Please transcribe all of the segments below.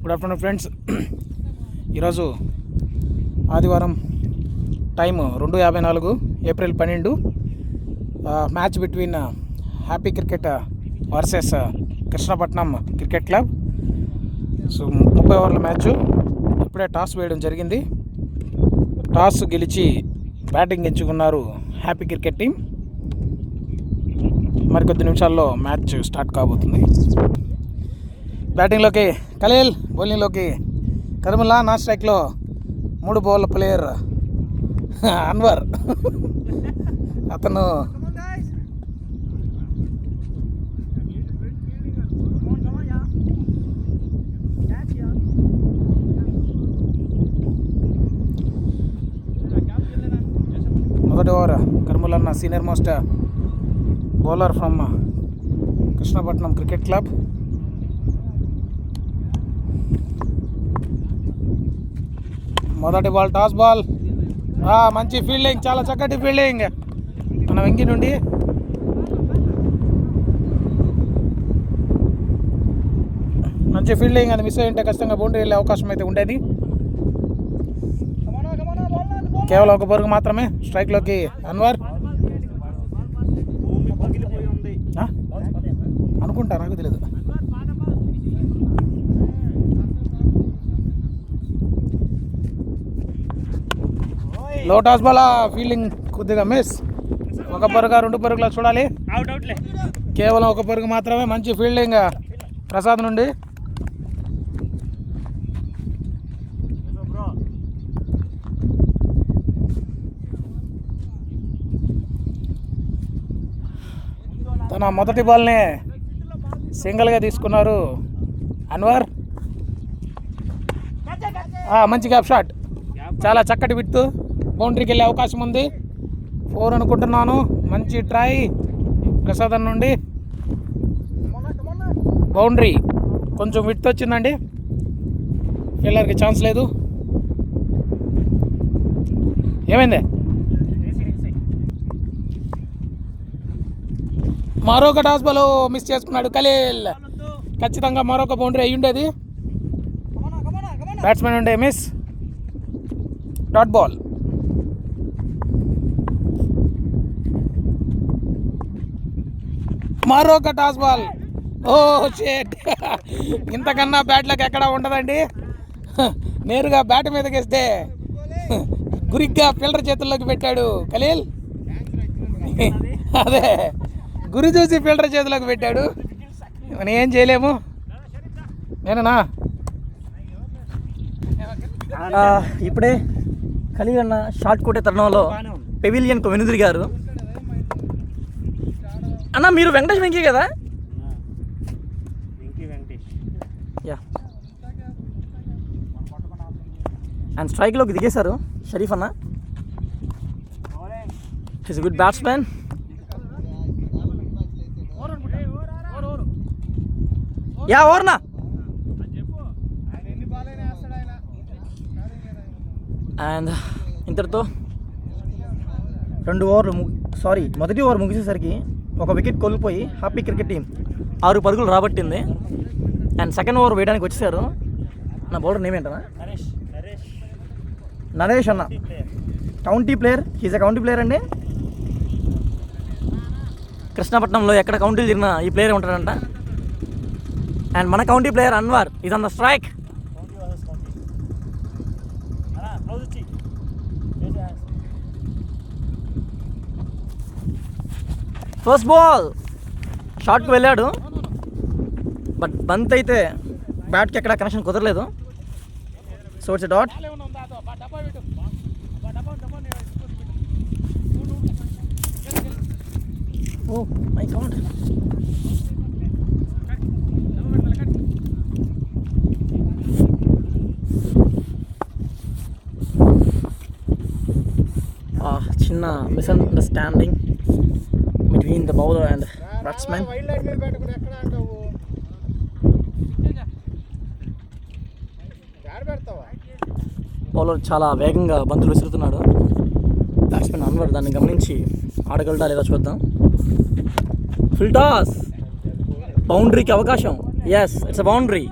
Good afternoon friends. ఈరోజు ఆదివారం, time 2:54 April 12. Match between happy cricket versus Krishnapatnam cricket club. So 30 ఓవర్ల match. ఇప్పుడే toss వేయడం జరిగింది. టాస్ గెలిచి బ్యాటింగ్ ఎంచుకున్నారు హ్యాపీ క్రికెట్ టీం. మరికొద్ది నిమిషాల్లో మ్యాచ్ స్టార్ట్ కాబోతుంది. బ్యాటింగ్లోకి ఖలీల్, బౌలింగ్లోకి కరిముల్లా, నాన్ స్ట్రైక్లో 3 బాల్ ప్లేయర్ అన్వర్. అతను మొదటి over Karimulla senior most bowler from Krishnapatnam cricket club. మొదటి బాల్ టాస్ బాల్. మంచి ఫీల్డింగ్, చాలా చక్కటి ఫీల్డింగ్ మన వెంకి నుండి. మంచి ఫీల్డింగ్. అది మిస్ అయ్యింటే ఖచ్చితంగా బౌండరీ వెళ్ళే అవకాశం అయితే ఉండేది. కేవలం 1 పరుగు మాత్రమే. స్ట్రైక్లోకి అన్వర్ అనుకుంటా, నాకు తెలియదు. లో టాస్ బాల్. ఫీల్డింగ్ కొద్దిగా మిస్. 1 పరుగా 2 పరుగులా చూడాలి. కేవలం 1 పరుగు మాత్రమే. మంచి ఫీల్డింగ్ ప్రసాద్ నుండి. తన మొదటి బాల్ని సింగిల్గా తీసుకున్నారు అన్వర్. మంచి గ్యాప్ షాట్, చాలా చక్కటి విడ్త్. బౌండరీకి వెళ్ళే అవకాశం ఉంది. 4 అనుకుంటున్నాను. మంచి ట్రై ప్రసాద్ నుండి. బౌండరీ కొంచెం విడ్త్ వచ్చిందండి. ఫీల్డర్కి ఛాన్స్ లేదు. ఏమైంది? మరొక టాస్ బాల్ మిస్ చేసుకున్నాడు ఖలీల్. ఖచ్చితంగా మరొక బౌండరీ అయ్యి ఉండేది. బ్యాట్స్మెన్ ఉండే మిస్. Dot ball. మరొక టాస్ బాల్. ఓ షేట్. ఇంతకన్నా బ్యాట్లకు ఎక్కడా ఉండదండి. నేరుగా బ్యాట్ మీదకి వేస్తే గురిగ్గా ఫీల్డర్ చేతుల్లోకి పెట్టాడు ఖలీల్. అదే గురి చూసి ఫీల్డర్ చేతిలోకి పెట్టాడు. మనం ఏం చేయలేము. నేననా ఇప్పుడే ఖలీల్ అన్న షార్ట్ కొట్టే తరుణంలో పెవిలియన్కు వెనుదిరిగారు. అన్న మీరు వెంకటేష్ వెంకీ కదా? యా. అండ్ స్ట్రైక్లోకి దిగేశారు షరీఫ్ అన్న. His good batsmen. యా ఓవర్నా. అండ్ ఇంతటితో మొదటి ఓవర్ ముగిసేసరికి 1 వికెట్ కోల్పోయి హ్యాపీ క్రికెట్ టీం 6 పరుగులు రాబట్టింది. అండ్ సెకండ్ ఓవర్ వేయడానికి వచ్చేసారు. నా బౌలర్ నేమ్ ఏంటన్నా? నరేష్ అన్న. County player. He's a county player అండి. కృష్ణపట్నంలో ఎక్కడ కౌంటీలు తిరిగినా ఈ ప్లేయర్ ఉంటాడంట. అండ్ మన county player Anwar is on the strike. First ball షాట్కి వెళ్ళాడు. బట్ బంత్ అయితే బ్యాట్కి ఎక్కడ కనెక్షన్ కుదరలేదు. So it's a dot. Oh my God. చిన్న misunderstanding between the bowler and batsmen. Bowler చాలా వేగంగా బంతులు విసురుతున్నాడు. బ్యాట్స్మెన్ అన్వర్ దాన్ని గమనించి ఆడగలడా లేదా చూద్దాం. Full toss. బౌండరీకి అవకాశం. Yes, it's a boundary.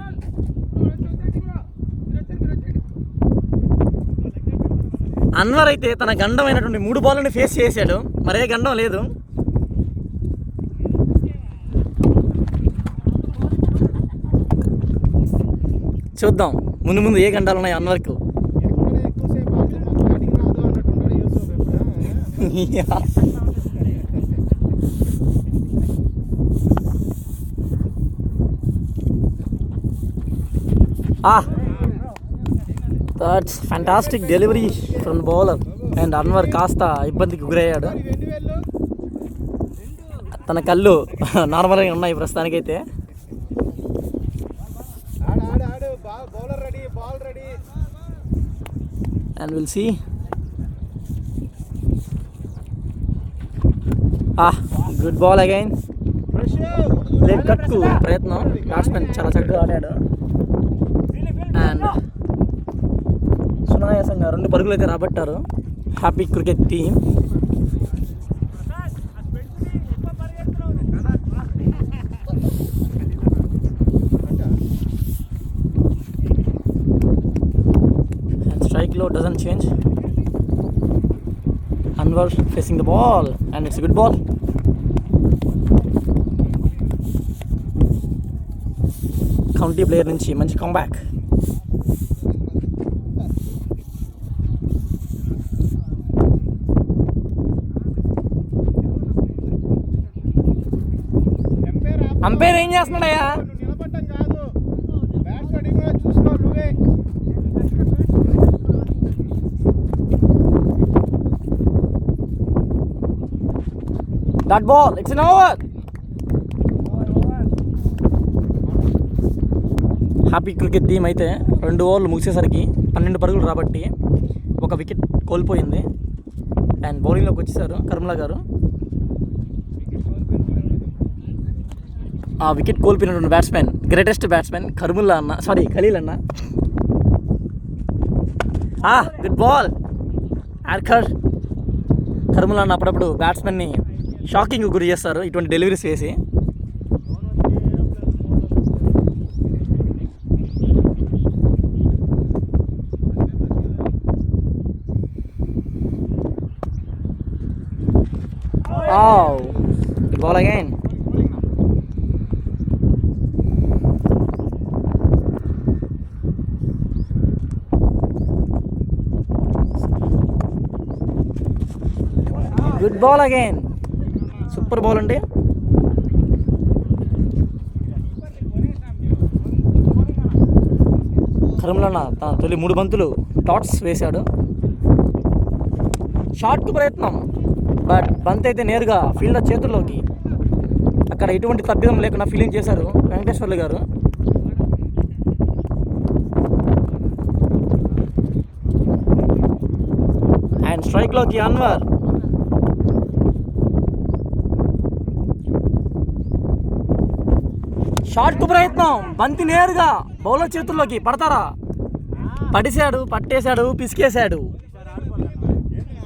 Anwar అయితే తన గండమైనటువంటి 3 బాల్ని ఫేస్ చేశాడు, మరే గండం లేదు. చూద్దాం ముందు ముందు ఏ గండాలు ఉన్నాయి అన్వర్కు. That's fantastic delivery from bowler. And Anwar కాస్త ఇబ్బందికి గురయ్యాడు. తన కళ్ళు నార్మల్గా ఉన్నాయి ప్రస్తుతానికైతే. And will see. Good ball again. Leg కట్కు ప్రయత్నం, బ్యాట్స్మెన్ చాలా చక్కగా ఆడాడు. అండ్ సునాయాసంగా 2 పరుగులు అయితే రాబట్టారు happy cricket team. And strike low doesn't change. Anwar facing the ball and it's a good ball. County player నుంచి మంచి కంబ్యాక్. అంపైర్ ఏం చేస్తున్నాడయ్యా? That ball it's an over. Happy cricket team అయితే 2 ఓవర్లు ముగిసేసరికి 12 పరుగులు రాబట్టి 1 వికెట్ కోల్పోయింది. అండ్ బౌలింగ్లోకి వచ్చేసారు కర్మలా గారు. ఆ వికెట్ కోల్పోయినటువంటి బ్యాట్స్మెన్, గ్రేటెస్ట్ బ్యాట్స్మెన్ ఖలీల్ అన్న. Good ball ఆర్కర్. కర్మలా అన్న అప్పుడప్పుడు బ్యాట్స్మెన్ని షాకింగ్ గురి చేస్తారు ఇటువంటి డెలివరీస్ వేసి. Good ball again. Good ball again. Super ball అండి. కర్మలన్న తన తొలి 3 బంతులు డాట్స్ వేశాడు. షాట్కు ప్రయత్నం, బట్ బంత్ అయితే నేరుగా ఫీల్డర్ చేతుల్లోకి. అక్కడ ఎటువంటి తప్పిదం లేకుండా ఫీల్డింగ్ చేశారు వెంకటేశ్వర్లు గారు. అండ్ స్ట్రైక్లోకి అన్వర్. షాట్కు ప్రయత్నం, బంతి నేరుగా బౌలర్ చేతుల్లోకి. పడతారా? పట్టేశాడు, పిసికేశాడు.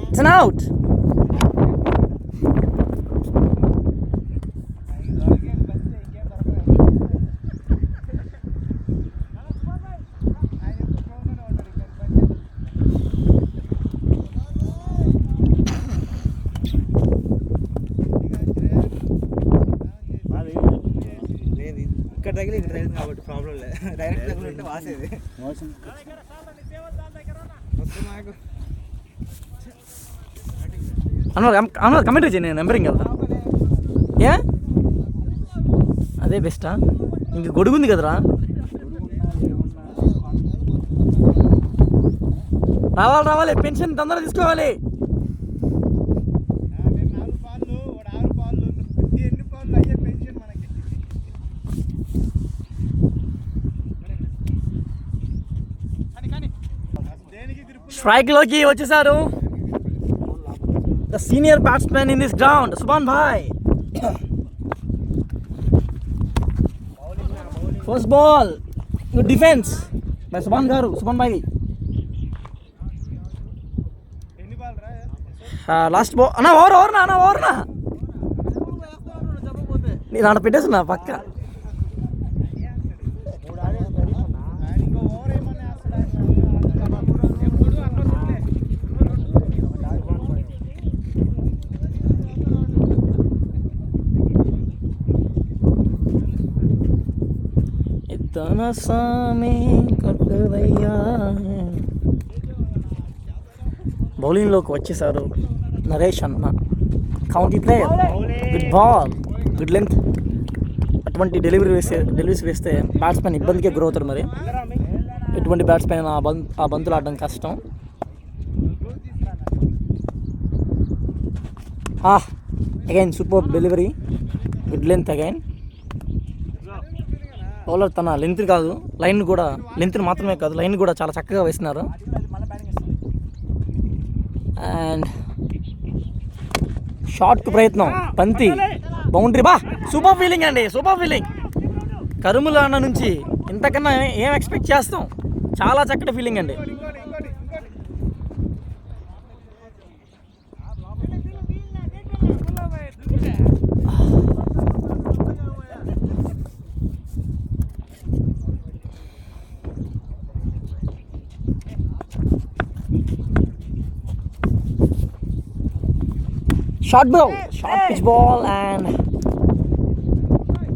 It's an out. కాబట్టి ప్రాబ్లం లేదు. డైరెక్ట్ తగిలింటే వాసేది. అన్న కమెంట్ చేయండి, నేను నెంబరింగ్ వెళ్తా. ఏ అదే బెస్టా? ఇంక గొడుగుంది కదరా. రావాలి, పెన్షన్ తొందరగా తీసుకోవాలి. స్ట్రైక్లోకి వచ్చేసారు the senior batsmen in this ground, Subhan Bhai. First ball, good defence by Subhan Bhai. Last ball అన్న, ఓవర్నా నేను ఆడ పెట్టేస్తున్నా పక్క. తన సామి కట్టవయ్యా. బౌలింగ్లోకి వచ్చేసారు నరేష్ అన్న, county player. Good ball, good length. అటువంటి డెలివరీస్ వేస్తే బ్యాట్స్మెన్ ఇబ్బందికే గురవుతారు. మరి ఎటువంటి బ్యాట్స్మెన్ ఆ బంతులు ఆడడం కష్టం. Again super delivery, good length again. Bowler తన లెంత్ కాదు, లైన్ కూడా, లెంత్ మాత్రమే కాదు, లైన్ కూడా చాలా చక్కగా వేస్తున్నారు. అండ్ షార్ట్కు ప్రయత్నం, బంతి బౌండరీ. సూపర్ ఫీలింగ్ అండి, సూపర్ ఫీలింగ్. కరుముల అన్న నుంచి ఇంతకన్నా ఏం ఎక్స్పెక్ట్ చేస్తాం. చాలా చక్కటి ఫీలింగ్ అండి. Short ball, short pitch ball. And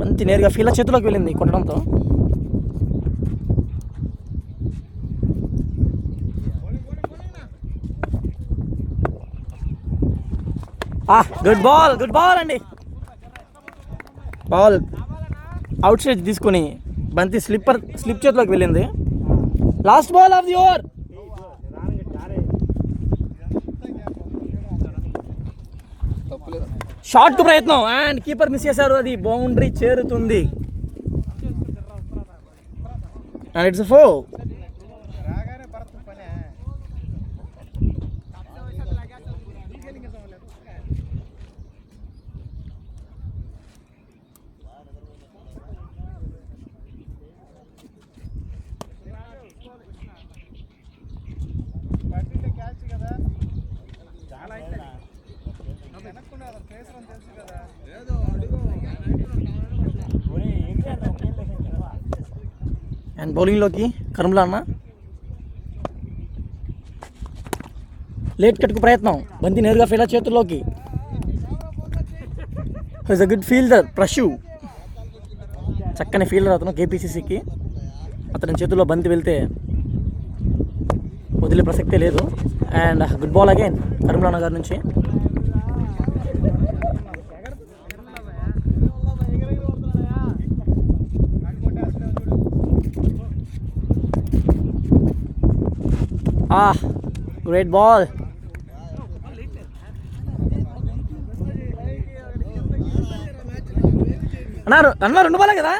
బంతి నేరుగా ఫీల్డర్ చేతిలోకి వెళ్ళింది కొట్టడంతో. గుడ్ బాల్, గుడ్ బాల్ అండి. బాల్ అవుట్ సైడ్ తీసుకొని బంతి స్లిప్ చేతిలోకి వెళ్ళింది. Last ball of the over. Short ప్రయత్నం అండ్ కీపర్ మిస్ చేశారు. అది బౌండరీ చేరుతుంది. And it's 4. అండ్ బౌలింగ్లోకి కరుముల అన్న. లేట్ కట్కు ప్రయత్నం, బంతి నేరుగా ఫీల్డర్ చేతుల్లోకి. ఇస్ అ గుడ్ ఫీల్డర్ ప్రశు, చక్కని ఫీల్డర్ అతను కేపీసీసీకి. అతని చేతుల్లో బంతి వెళ్తే వదిలే ప్రసక్తే లేదు. అండ్ గుడ్ బాల్ అగైన్ కరుముల అన్న గారి నుంచి. Great ball. అన్నారు 2 బాలే కదా.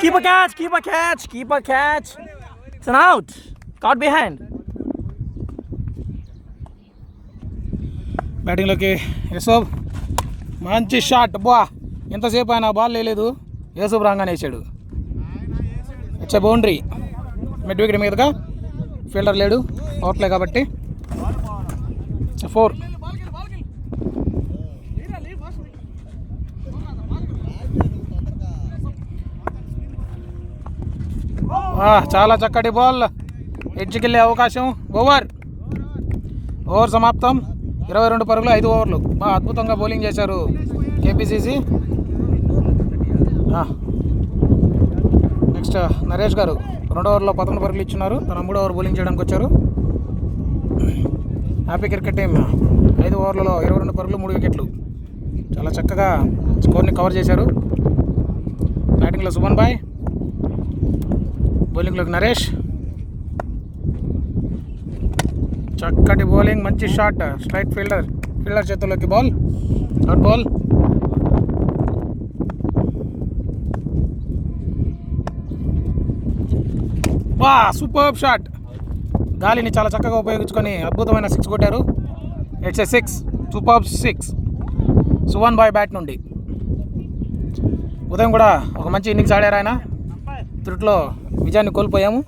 Keeper catch. It's an out, caught behind. బ్యాటింగ్లోకి యూసుఫ్, మంచి షాట్. ఎంతసేపు ఆయన బాల్ లేదు, యూసుఫ్ రాగానే వేసాడు. It's a boundary. Mid wicket మీదుగా, ఫీల్డర్ లేడు, పవర్ ప్లే కాబట్టి 4. చాలా చక్కటి బాల్, ఎడ్జ్కి వెళ్ళే అవకాశం. ఓవర్ సమాప్తం. 22 పరుగులు 5 ఓవర్లు. బాగా అద్భుతంగా బౌలింగ్ చేశారు కేపీసీసీ. నెక్స్ట్ నరేష్ గారు 2 ఓవర్లో 11 పరుగులు ఇచ్చున్నారు. తన 3వ ఓవర్ బౌలింగ్ చేయడానికి వచ్చారు. హ్యాపీ క్రికెట్ టీమ్ 5 ఓవర్లలో 22 పరుగులు 3 వికెట్లు. చాలా చక్కగా స్కోర్ని కవర్ చేశారు. బ్యాటింగ్లో సుమన్ బాయ్, బౌలింగ్లోకి నరేష్. చక్కటి బౌలింగ్, మంచి షాట్, స్ట్రైక్ ఫీల్డర్ చేతుల్లోకి ball, out ball. Super shot, గాలిని చాలా చక్కగా ఉపయోగించుకొని అద్భుతమైన 6 కొట్టారు. ఇట్స్ ఎ 6, సూపర్ 6 సువన్ బాయ్ బ్యాట్ నుండి. ఉదయం కూడా ఒక మంచి ఇన్నింగ్స్ ఆడారు ఆయన. త్రుట్లో విజయాన్ని కోల్పోయాము.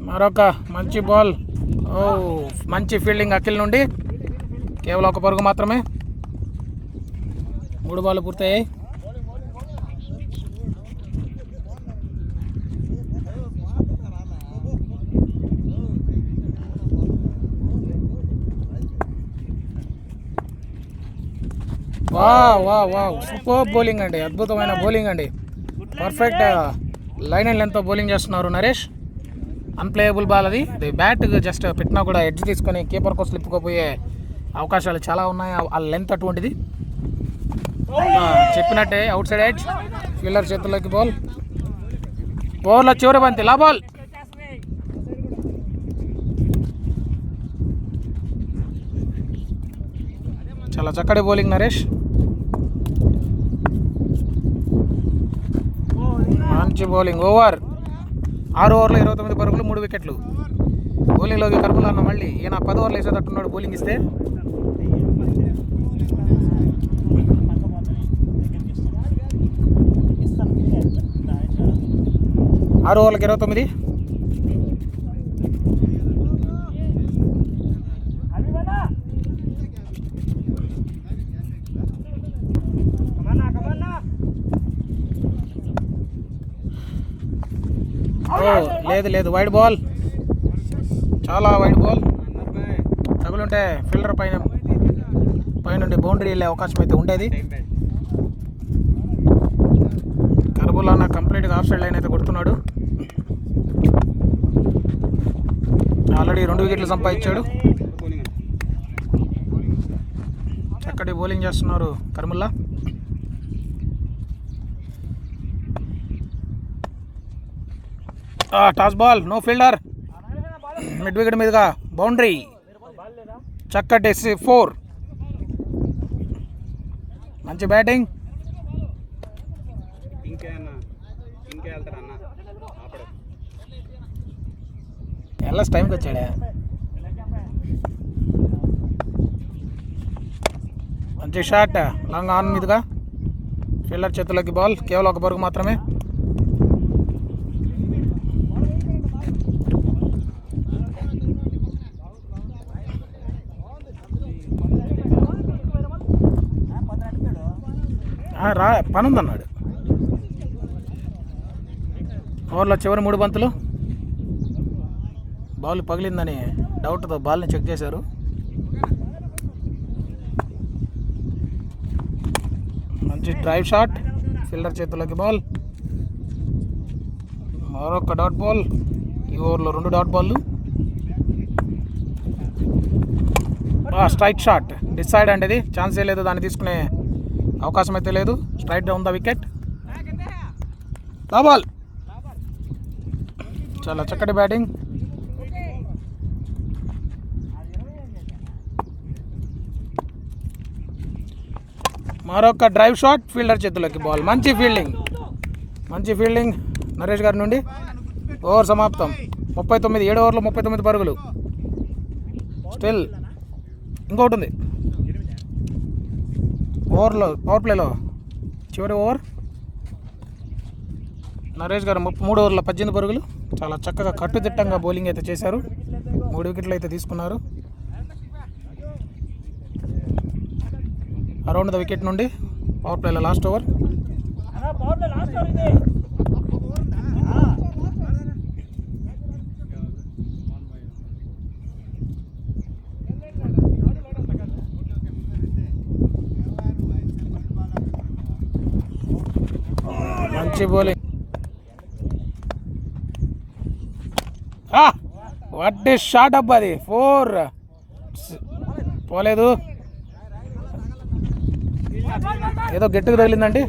మరొక మంచి బాల్, మంచి ఫీల్డింగ్ అఖిల్ నుండి. కేవలం 1 పరుగు మాత్రమే. 3 బాల్ పూర్తయ్యాయి. వా వా వా సూపర్ బౌలింగ్ అండి, అద్భుతమైన బౌలింగ్ అండి. పర్ఫెక్ట్ లైన్ అండ్ లెంత్తో బౌలింగ్ చేస్తున్నారు నరేష్. అన్ప్లేయబుల్ బాల్ అది బ్యాట్ జస్ట్ పెట్టినా కూడా ఎడ్జ్ తీసుకొని కీపర్కు స్లిప్కోపోయే అవకాశాలు చాలా ఉన్నాయి. ఆ లెంత్ అటువంటిది. చెప్పినట్టే అవుట్ సైడ్ ఎడ్జ్, ఫీల్డర్ చేతుల్లోకి బాల్. ఓవర్లో చివరి బంతి లా బాల్. చాలా చక్కటి బౌలింగ్ నరేష్. మంచి బౌలింగ్. ఓవర్ 6 ఓవర్లు 29 పరుగులు 3 వికెట్లు. బౌలింగ్లోకి కర్మల అన్న మళ్ళీ ఈయన 10 ఓవర్లు వేసేటట్టున్నాడు బౌలింగ్ ఇస్తే. ఆరు ఓవర్లకు 29. లేదు లేదు, వైడ్ బాల్, చాలా వైడ్ బాల్. తగులుంటే ఫీల్డర్ పైనుండి బౌండరీ వెళ్ళే అవకాశం అయితే ఉండేది. కర్బులానా కంప్లీట్గా ఆఫ్ సైడ్ లైన్ అయితే కొడుతున్నాడు. ఆల్రెడీ 2 వికెట్లు సంపాదించాడు. చక్కటి బౌలింగ్ చేస్తున్నారు Karmulla. Toss ball, no fielder, mid wicket మీదుగా బౌండరీ. చక్కటి 4. మంచి బ్యాటింగ్. ఎల్ఎస్ టైంకి వచ్చాడా. మంచి షాట్, లాంగ్ ఆన్ మీదుగా ఫీల్డర్ చేతుల్లోకి బాల్. కేవలం 1 పరుగు మాత్రమే. పని ఉందన్నాడు. ఓవర్లో చివరి 3 బంతులు. బాల్ పగిలిందని డౌట్తో బాల్ని చెక్ చేశారు. మంచి డ్రైవ్ షాట్, ఫీల్డర్ చేతుల్లోకి బాల్. మరొక డాట్ బాల్. ఈ ఓవర్లో 2 డాట్ బాల్లు. స్ట్రైట్ షాట్, డిసైడ్ అంటే ఇది ఛాన్సే లేదు, దాన్ని తీసుకునే అవకాశం అయితే లేదు. Straight down the wicket. Law ball. చాలా చక్కటి బ్యాటింగ్. మరొక డ్రైవ్ షాట్, ఫీల్డర్ చేతుల్లోకి బాల్. మంచి ఫీల్డింగ్ నరేష్ గారి నుండి. ఓవర్ సమాప్తం. 39, 7 ఓవర్లు 39 పరుగులు. స్టిల్ ఇంకొకటి ఉంది పవర్ ప్లేలో. చివరి ఓవర్ నరేష్ గారు 3 ఓవర్ల 18 పరుగులు. చాలా చక్కగా కట్టుదిట్టంగా బౌలింగ్ అయితే చేశారు. 3 వికెట్లు అయితే తీసుకున్నారు. అరౌండ్ ద వికెట్ నుండి పవర్ ప్లేలో లాస్ట్ ఓవర్. మంచి బౌలింగ్. వాట్ ఏ షాట్ అబ్బా అది. 4 పోలేదు, ఏదో గట్టిగా తగిలిందండి.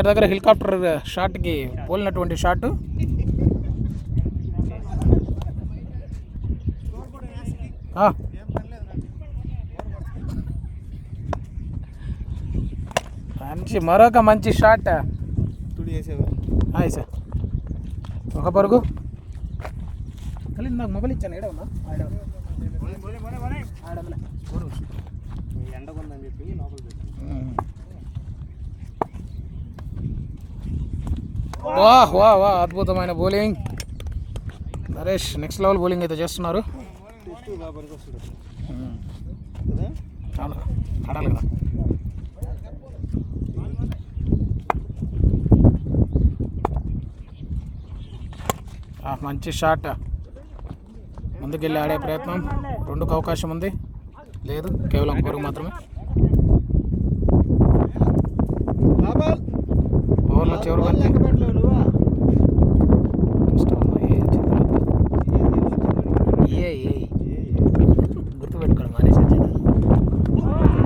దగ్గర హెలికాప్టర్ షాట్కి పోలినటువంటి షాట్. మరొక మంచి షాట్. సార్ 1 పరుగు. నాకు మొబైల్ ఇచ్చాను. ఏడా ఉన్నా ఎండకుందని చెప్పి లోపల వా అద్భుతమైన bowling. Naresh next level bowling అయితే చేస్తున్నారు. ఆడాలి కదా. మంచి షాట్. ముందుకెళ్ళి ఆడే ప్రయత్నం. 2కు అవకాశం ఉంది. లేదు, కేవలం పరుగు మాత్రమే. ఓవర్లో చివరి బంతి. గుర్తుపెట్టుకోండి మానేసి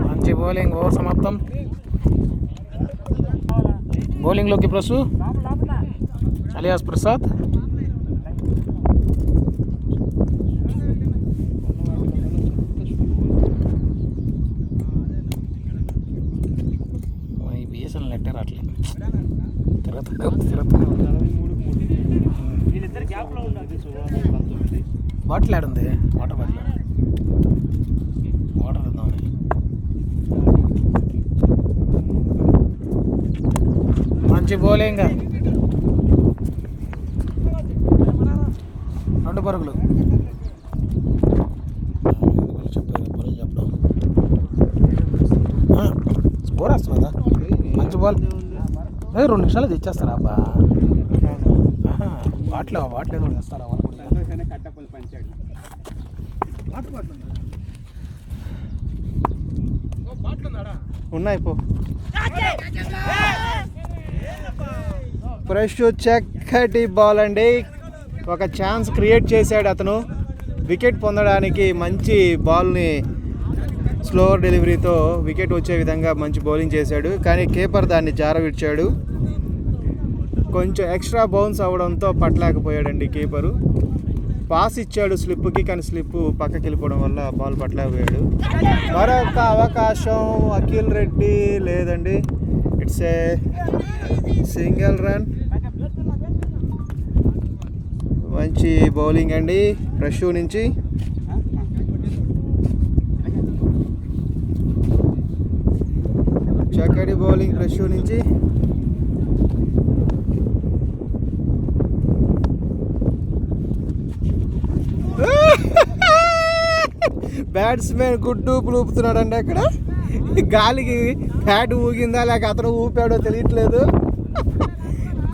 మంచి బౌలింగ్. ఓవర్ సమాప్తం. బౌలింగ్లోకి ప్రసు అలియాస్ ప్రసాద్. ఈ బిఎస్ఎల్ నెట్టే రావట్లేదు. బాటిల్ ఆడుంది, వాటర్ బాటిల్. వాటర్ ఇద్దామని. మంచి బౌలింగ్. 2 పరుగులు. చెప్పడం స్కోర్ వస్తుందా? మంచి బాల్. 2 నిమిషాలు తెచ్చేస్తారా అబ్బా? వాటిలో ఏదో చేస్తారా? ఉన్నాయి పో. ఫ్రెష్ చక్కటి బాల్ అండి. ఒక ఛాన్స్ క్రియేట్ చేశాడు అతను వికెట్ పొందడానికి. మంచి బాల్ని స్లో డెలివరీతో వికెట్ వచ్చే విధంగా మంచి బౌలింగ్ చేశాడు. కానీ కీపర్ దాన్ని జారవిడ్చాడు. కొంచెం ఎక్స్ట్రా బౌన్స్ అవ్వడంతో పట్టలేకపోయాడండి కీపరు. పాస్ ఇచ్చాడు స్లిప్కి, కానీ స్లిప్ పక్కకి వెళ్ళిపోవడం వల్ల బాల్ పట్టలేకపోయాడు. మరొక అవకాశం అఖిల్ రెడ్డి. లేదండి, ఇట్స్ ఏ సింగిల్ రన్. మంచి బౌలింగ్ అండి ప్రషు నుంచి. చక్కటి బౌలింగ్ ప్రషు నుంచి. బ్యాట్స్మెన్ గుడ్డు ఊపుతున్నాడండి అక్కడ. గాలికి బ్యాట్ ఊగిందా లేక అతను ఊపాడో తెలియట్లేదు.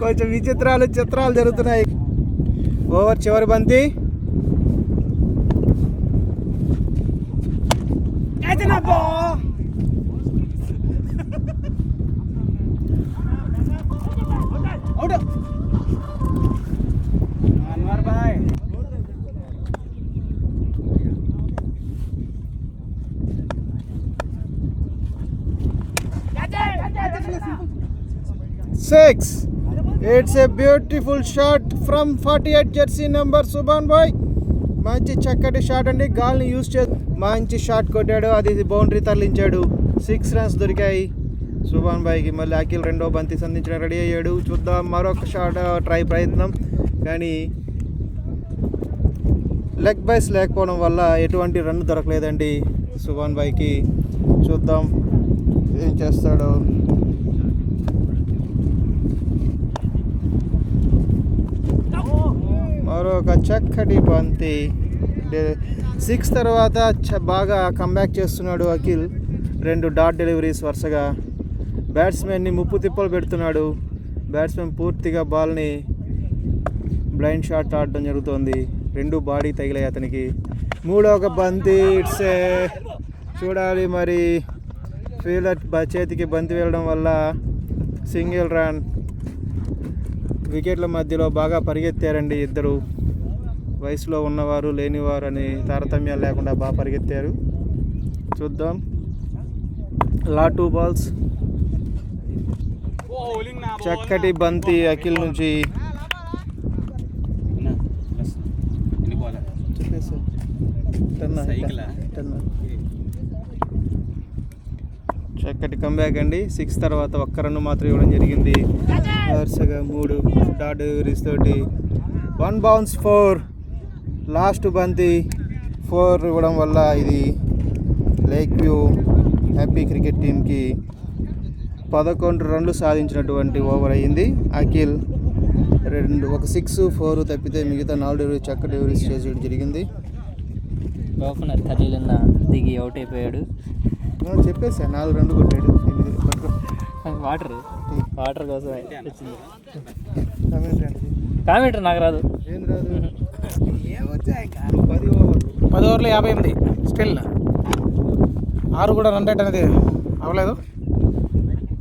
కొంచెం చిత్రాలు జరుగుతున్నాయి. ఓవర్ చివరి బంతి. Six. It's a beautiful shot from 48 jersey number Subhan బాయ్. మంచి చక్కటి షాట్ అండి. గాల్ని యూజ్ చేసి మంచి షాట్ కొట్టాడు. అది బౌండరీ తరలించాడు. 6 రన్స్ దొరికాయి సుభాన్ బాయ్కి. మళ్ళీ అఖిల్ రెండో బంతి సంధించడం రెడీ అయ్యాడు. చూద్దాం మరొక షాట్ ప్రయత్నం. కానీ లెగ్ బైస్ లేకపోవడం వల్ల ఎటువంటి రన్ దొరకలేదండి సుభాన్ బాయ్కి. చూద్దాం ఏం చేస్తాడో. మరొక చక్కటి బంతి. 6 తర్వాత బాగా కంబ్యాక్ చేస్తున్నాడు అఖిల్. 2 డాట్ డెలివరీస్ వరుసగా. బ్యాట్స్మెన్ని ముప్పు తిప్పలు పెడుతున్నాడు. బ్యాట్స్మెన్ పూర్తిగా బాల్ని బ్లైండ్ షాట్ ఆడడం జరుగుతోంది. 2 బాడీ తగిలాయి అతనికి. 3వ బంతి. ఇట్స్ చూడాలి మరి. ఫీల్డర్ చేతికి బంతి వెళ్ళడం వల్ల సింగిల్ రన్. వికెట్ల మధ్యలో బాగా పరిగెత్తారండి ఇద్దరు. వయసులో ఉన్నవారు లేనివారు అని తారతమ్యాలు లేకుండా బాగా పరిగెత్తారు. చూద్దాం. 2 balls. చక్కటి బంతి అఖిల్ నుంచి. చక్కటి కంబ్యాక్ అండి. 6 తర్వాత 1 రన్ మాత్రం ఇవ్వడం జరిగింది. వరుసగా 3 డాట్ డెలివరీస్ తోటి 1 bounce 4. లాస్ట్ బంతి 4 ఇవ్వడం వల్ల ఇది లేక్ వ్యూ హ్యాపీ క్రికెట్ టీంకి 11 రన్లు సాధించినటువంటి ఓవర్ అయ్యింది. అఖిల్ ఒక 6, 4 తప్పితే మిగతా 4 డెలివరీ చక్క డెలివరీస్ చేసేయడం జరిగింది. ఓపెనర్ ఖలీలన్న దిగి అవుట్ అయిపోయాడు. చెప్పేసా 4 రన్లు కొట్టాడు. వాటర్ కోసం వచ్చింది. కామెంటర్ నాకు రాదు. ఏం రాదు. 10 ఓవర్లు 58 స్టిల్. 6 కూడా రన్ రేట్ అనేది అవ్వలేదు.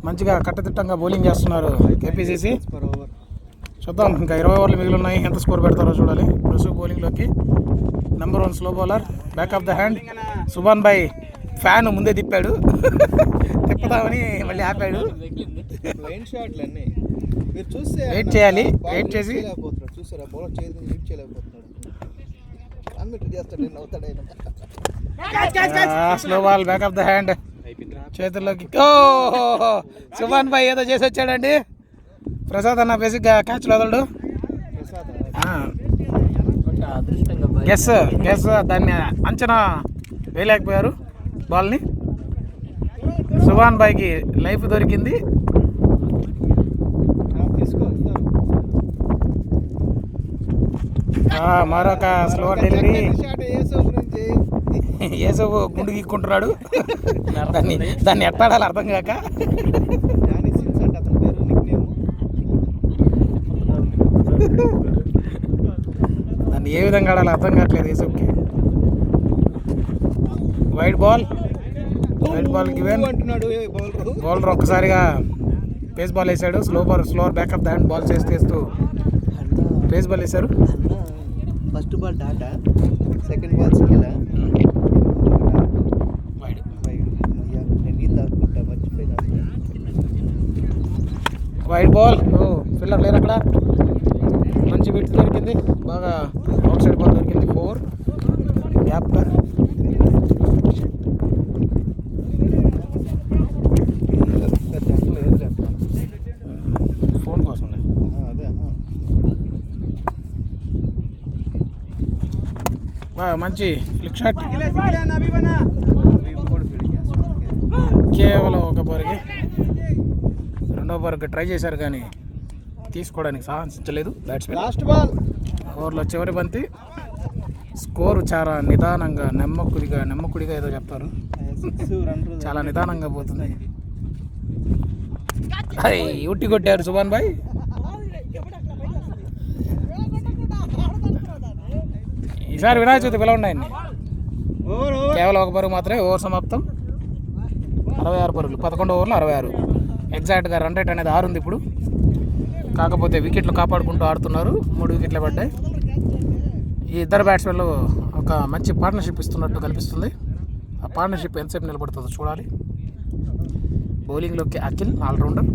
మంచిగా కట్టదిట్టంగా బౌలింగ్ చేస్తున్నారు కేపీసీసీ. per over. చూద్దాం, ఇంకా 20 ఓవర్లు మిగిలి ఉన్నాయి. ఎంత స్కోర్ పెడతారో చూడాలి. ప్రస్తుతం బౌలింగ్లోకి number 1 slow bowler, back of the hand Subhan bhai. Fan ముందే తిప్పాడు, తిప్పుదామని మళ్ళీ ఆపాడు. లైన్ షాట్లు అన్నీ మీరు చూస్తే వెయిట్ చేయాలి, వెయిట్ చేసి చూసారా బౌలర్ చేసి లీడ్ చేయలేకపోతున్నాడు. అన్నిటి చేస్తాడు, నేను అవుతాడు slow ball, back of the hand చేతుల్లోకి. ఓ సుభాన్ భాయ్ ఏదో చేసి వచ్చాడండి. ప్రసాద్ అన్న బేసిక్గా క్యాచ్లు వదలడు. గెస్ దాన్ని అంచనా వేయలేకపోయారు బాల్ని. సుభాన్ భాయ్కి లైఫ్ దొరికింది. మరొక స్లో డెలివరీ. ఏసో గుండు గీక్కుంటున్నాడు. దాన్ని ఎట్టాడాలి అర్థం కాక. దాన్ని ఏ విధంగా ఆడాలి అర్థం కావట్లేదు ఏసోకి. Wide ball given. బౌలర్ ఒక్కసారిగా పేస్ బాల్ వేసాడు. Slower back of the hand ball చేస్తూ పేస్ బాల్ వేశారు. ఫస్ట్ బాల్ డాటా, second ball single. Wide ball. Fielder లేరు అక్కడ. మంచి విట్ దొరికింది, బాగా అవుట్ సైడ్ బాల్ దొరికింది. 4 గ్యాప్. ఫోన్ కోసం మంచి ఫ్లిక్ షాట్. కేవలం ఒక బోర్కి, రెండో బోర్కి ట్రై చేశారు కానీ తీసుకోవడానికి సాహసించలేదు బ్యాట్స్మెన్. లాస్ట్ బాల్ ఓవర్లో చివరి బంతి. స్కోరు చాలా నిదానంగా, నెమ్మకుడిగా ఏదో చెప్తారు, చాలా నిదానంగా పోతుంది. అది ఉట్టి కొట్టారు సుభాన్ భాయ్. ఈసారి వినాయక చవితి పిలవండి ఆయన్ని. కేవలం ఒక పరుగు మాత్రమే. ఓవర్ సమాప్తం. 66 పరుగులు, 11 ఓవర్లు 66. ఎగ్జాక్ట్గా రన్ రేట్ అనేది 6 ఉంది ఇప్పుడు. కాకపోతే వికెట్లు కాపాడుకుంటూ ఆడుతున్నారు. 3 వికెట్లు పడ్డాయి. ఈ ఇద్దరు బ్యాట్స్మెన్లు ఒక మంచి పార్ట్నర్షిప్ ఇస్తున్నట్టు కనిపిస్తుంది. ఆ పార్ట్నర్షిప్ ఎంతసేపు నిలబడుతుందో చూడాలి. బౌలింగ్లోకి అఖిల్ ఆల్రౌండర్.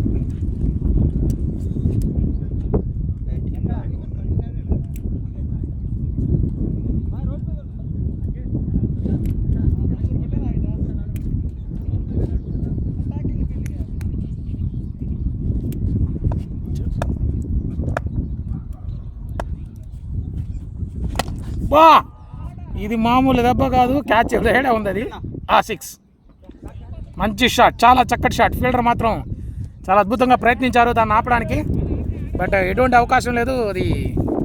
ఇది మామూలు దెబ్బ కాదు, క్యాచ్ రేడా ఉంది అది. 6 మంచి షాట్, చాలా చక్కటి షాట్. ఫీల్డర్ మాత్రం చాలా అద్భుతంగా ప్రయత్నించారు దాన్ని ఆపడానికి, బట్ ఎటువంటి అవకాశం లేదు. అది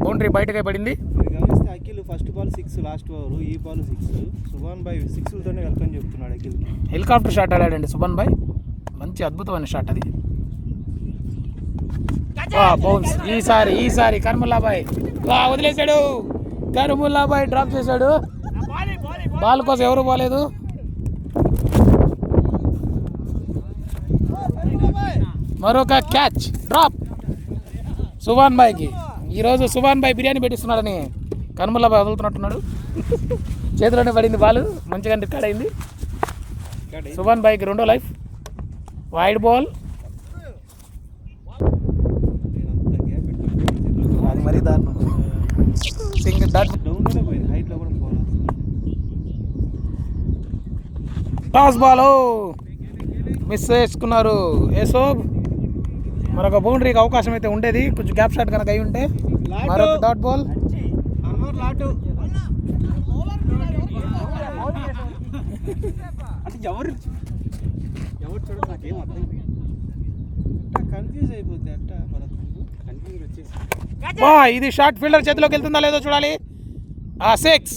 బౌండరీ బయటకే పడింది. గమనిస్తే Akhil first ball 6, last over ఈ బాల్ 6. సుభాన్ భాయ్ 6లతోనే వెల్కమ్ చెప్తున్నాడు అఖిల్. హెలికాప్టర్ షాట్ ఆడాడండి సుభాన్ భాయ్. మంచి అద్భుతమైన షాట్ అది. బౌన్స్. ఈసారి కర్ముల్లాబాయ్ వదిలేశాడు. కర్ముల్లాబాయ్ డ్రాప్ చేశాడు. బాల్ కోసం ఎవరు పోలేదు. మరొక క్యాచ్, డ్రాప్ సుభాన్ భాయ్కి. ఈరోజు సుభాన్ భాయ్ బిర్యానీ పెట్టిస్తున్నాడని కర్ముల్లాబాయ్ వదులుతున్నట్టున్నాడు. చేతిలోనే పడింది బాల్, మంచిగా రికార్డ్ అయింది. సుభాన్ భాయ్కి రెండో లైఫ్. Wide ball. అది మరీ దారుణం. Single dot. Toss ball miss చేసుకున్నారు ఏసోబ్. మరొక బౌండరీకి అవకాశం అయితే ఉండేది, కొంచెం గ్యాప్ షాట్ కనుక అయి ఉంటే. మరొక డాట్ బాల్. ఇది షార్ట్ ఫీల్డర్ చేతిలోకి వెళ్తుందా లేదో చూడాలి. 6.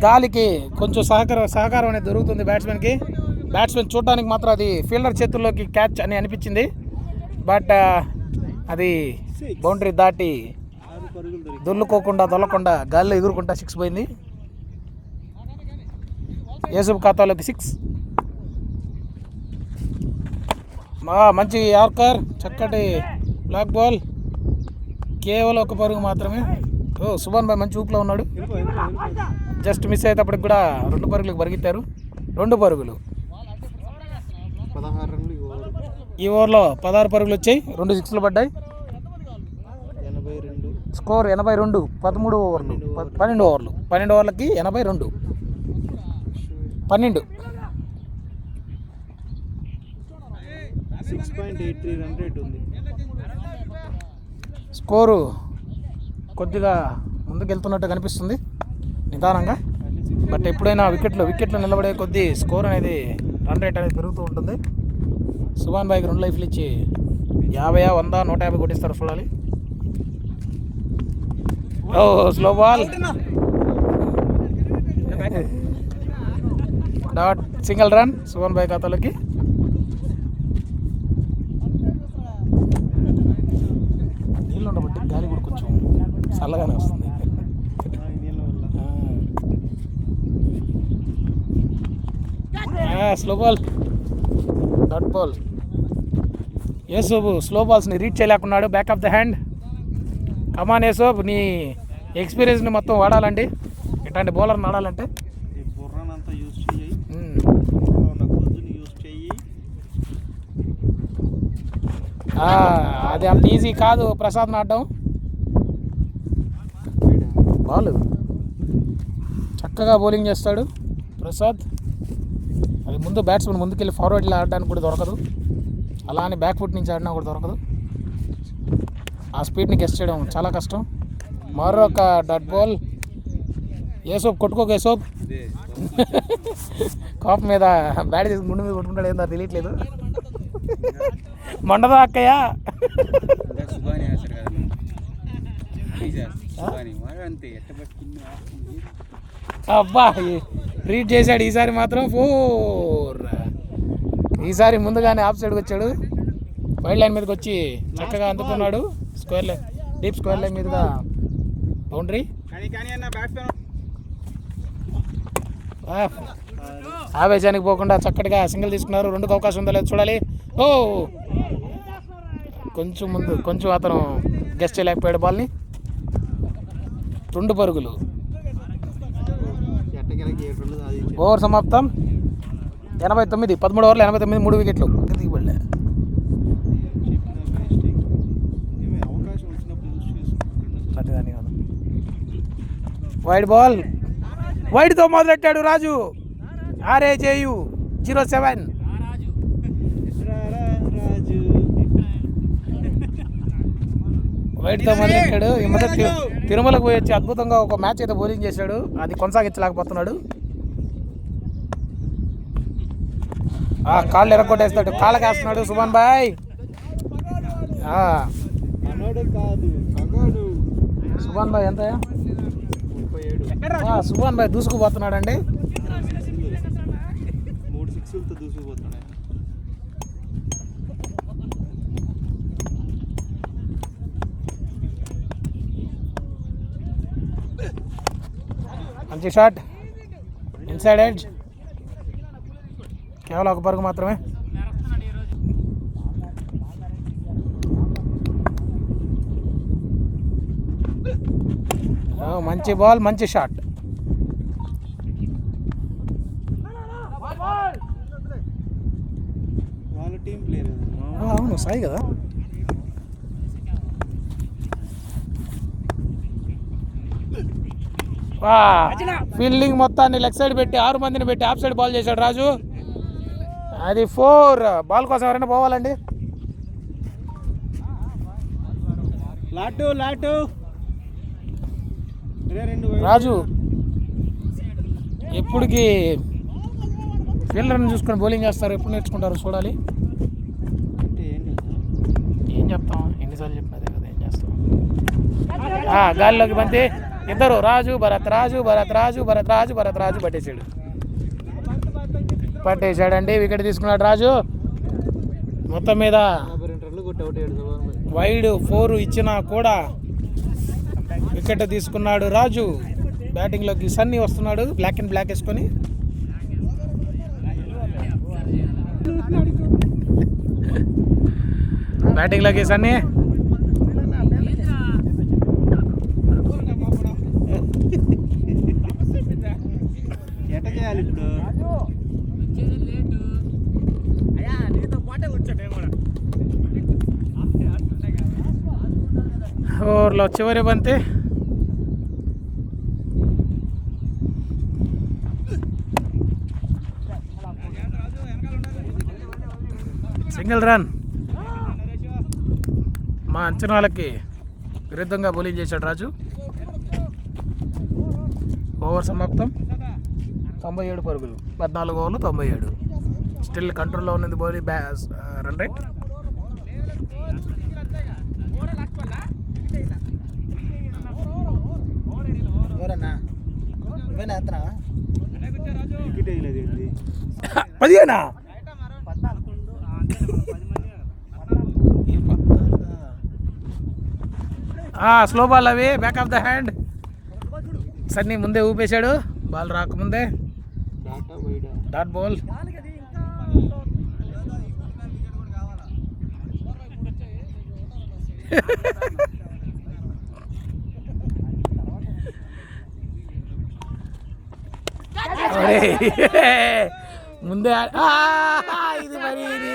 గాలికి కొంచెం సహకారం అనేది దొరుకుతుంది బ్యాట్స్మెన్కి. బ్యాట్స్మెన్ చూడడానికి మాత్రం అది ఫీల్డర్ చేతుల్లోకి క్యాచ్ అని అనిపించింది, బట్ అది బౌండరీ దాటి దొల్లకుండా గాల్లో ఎగురుకుంటా 6 పోయింది. యూసుఫ్ ఖాతాలోకి 6. మంచి యార్కర్, చక్కటి బ్లాక్ బాల్, కేవలం 1 పరుగు మాత్రమే. సుభాన్ భాయ్ మంచి ఊపులో ఉన్నాడు. జస్ట్ మిస్ అయ్యేటప్పటికి కూడా 2 పరుగులకు పరిగెత్తారు. 2 పరుగులు. 16 రన్లు ఈ ఓవర్లో 16 పరుగులు వచ్చాయి, 2 సిక్స్లు పడ్డాయి. 82. స్కోర్ 82. 13 ఓవర్లు, 12 ఓవర్లు, 12 ఓవర్లకి 82. 12. 6.83 రన్ రేట్ ఉంది. స్కోరు కొద్దిగా ముందుకెళ్తున్నట్టు కనిపిస్తుంది నిదానంగా. బట్ ఎప్పుడైనా వికెట్లు నిలబడే కొద్దీ స్కోర్ అనేది, రన్ రేట్ అనేది పెరుగుతూ ఉంటుంది. సుభాన్ భాయ్కి 2 లైఫ్లు ఇచ్చి 50, 100, 150 కొట్టిస్తారు చూడాలి. Slow ball, dot, single run Subhan bhai ఖాతాలోకి. నీళ్ళు ఉండబట్టి గాలి కూడా కొంచెం చల్లగానే వస్తుంది. Slow ball, dot ball. Yusuf slow బాల్స్ని రీడ్ చేయలేకున్నాడు. Back of the hand. Come on Yusuf, నీ ఎక్స్పీరియన్స్ని మొత్తం వాడాలండి ఇట్లాంటి బౌలర్ని ఆడాలంటే. బుర్రనంతా యూజ్ చేయి, ఉన్న గుజ్జుని యూజ్ చేయి. అది అంత ఈజీ కాదు ప్రసాద్ని ఆడడం. బాల్ చక్కగా బౌలింగ్ చేస్తాడు ప్రసాద్. అది ముందు బ్యాట్స్మెన్ ముందుకెళ్ళి ఫార్వర్డ్లో ఆడడానికి కూడా దొరకదు, అలా అని బ్యాక్ ఫుట్ నుంచి ఆడినా కూడా దొరకదు. ఆ స్పీడ్ని గెస్ చేయడం చాలా కష్టం. మరొక డట్ బాల్. యూసుఫ్ కొట్టుకోక యూసుఫ్. కాప్ మీద బ్యాట్ చేసి గుండె మీద కొట్టుకుంటాడు, ఏందో తెలియట్లేదు. మండదా అక్కయ్య. అబ్బా రీడ్ చేశాడు ఈసారి మాత్రం 4. ఈసారి ముందుగానే ఆఫ్ సైడ్కి వచ్చాడు, వైడ్ లైన్ మీదకి వచ్చి చక్కగా అందుకున్నాడు. Square line, deep square line మీదుగా బౌండరీ. ఆవేశానికి పోకుండా చక్కటిగా సింగిల్ తీసుకున్నారు. 2కు అవకాశం ఉందో లేదో చూడాలి. కొంచెం అతను గెస్ట్ చేయలేకపోయాడు బాల్ని. 2 పరుగులు. ఓవర్ సమాప్తం. 89. 13 ఓవర్లు 89, 3 వికెట్లు. దిగిపడలే. వైడ్ బాల్, వైడ్తో మొదలెట్టాడు రాజు. RAJU 07. వైడ్తో మొదలెట్టాడు. ఈ మధ్య తిరుమలకు పోయి వచ్చి అద్భుతంగా ఒక మ్యాచ్ అయితే బౌలింగ్ చేశాడు, అది కొనసాగించలేకపోతున్నాడు. కాళ్ళు ఎరగొట్టేస్తాడు, కాళ్ళకి వేస్తున్నాడు సుభాన్ భాయ్. సుభాన్ భాయ్ ఎంత? సుభాన్ భాయ్ దూసుకుపోతున్నాడు అండి. 3 సిక్స్లతో దూసుకుపోతున్నాడు. మంచి షాట్, ఇన్సైడ్ ఎడ్జ్. కేవలం 1 పరుగు మాత్రమే. మంచి బాల్, మంచి షాట్. వాళ్ళ టీం ప్లేయర్. అవును సాయి కదా. ఫీల్డింగ్ మొత్తాన్ని లెగ్ సైడ్ పెట్టి 6 మందిని పెట్టి ఆఫ్ సైడ్ బాల్ చేశాడు రాజు. అది 4. బాల్ కోసం ఎవరైనా పోవాలండి. లాటు రాజు ఎప్పటికి ఫీల్డర్ని చూసుకొని బౌలింగ్ చేస్తారు, ఎప్పుడు నేర్చుకుంటారు చూడాలి. ఏం చెప్తాం, ఎన్నిసార్లు చెప్పినదే కదా, ఏం చేస్తాం. గాలిలోకి బంతి. ఇద్దరు రాజు భరత్ రాజు పట్టేశాడండి. వికెట్ తీసుకున్నాడు రాజు. మొత్తం మీద వైడ్ 4 ఇచ్చినా కూడా వికెట్ తీసుకున్నాడు రాజు. బ్యాటింగ్లోకి సన్నీ వస్తున్నాడు, బ్లాక్ వేసుకొని. బ్యాటింగ్లోకి సన్నీ. ఎట్ట చేయాలి ఇప్పుడు? ఓవర్లో చివరి బంతి. Single run. మా అంచనాలకి విరుద్ధంగా బౌలింగ్ చేశాడు రాజు. ఓవర్ సమాప్తం. 97 పరుగులు, 14 ఓవర్లు 97. స్టిల్ కంట్రోల్లో ఉన్నది బౌలింగ్ రన్ రేట్. వికెట్ వేయలేదు ఏంటి? 15. స్లో బాల్ అవి, back of the hand. Sunny ముందే ఊపేశాడు బాల్ రాకముందే. Dot ball. ముందే ఇది మరి ఇది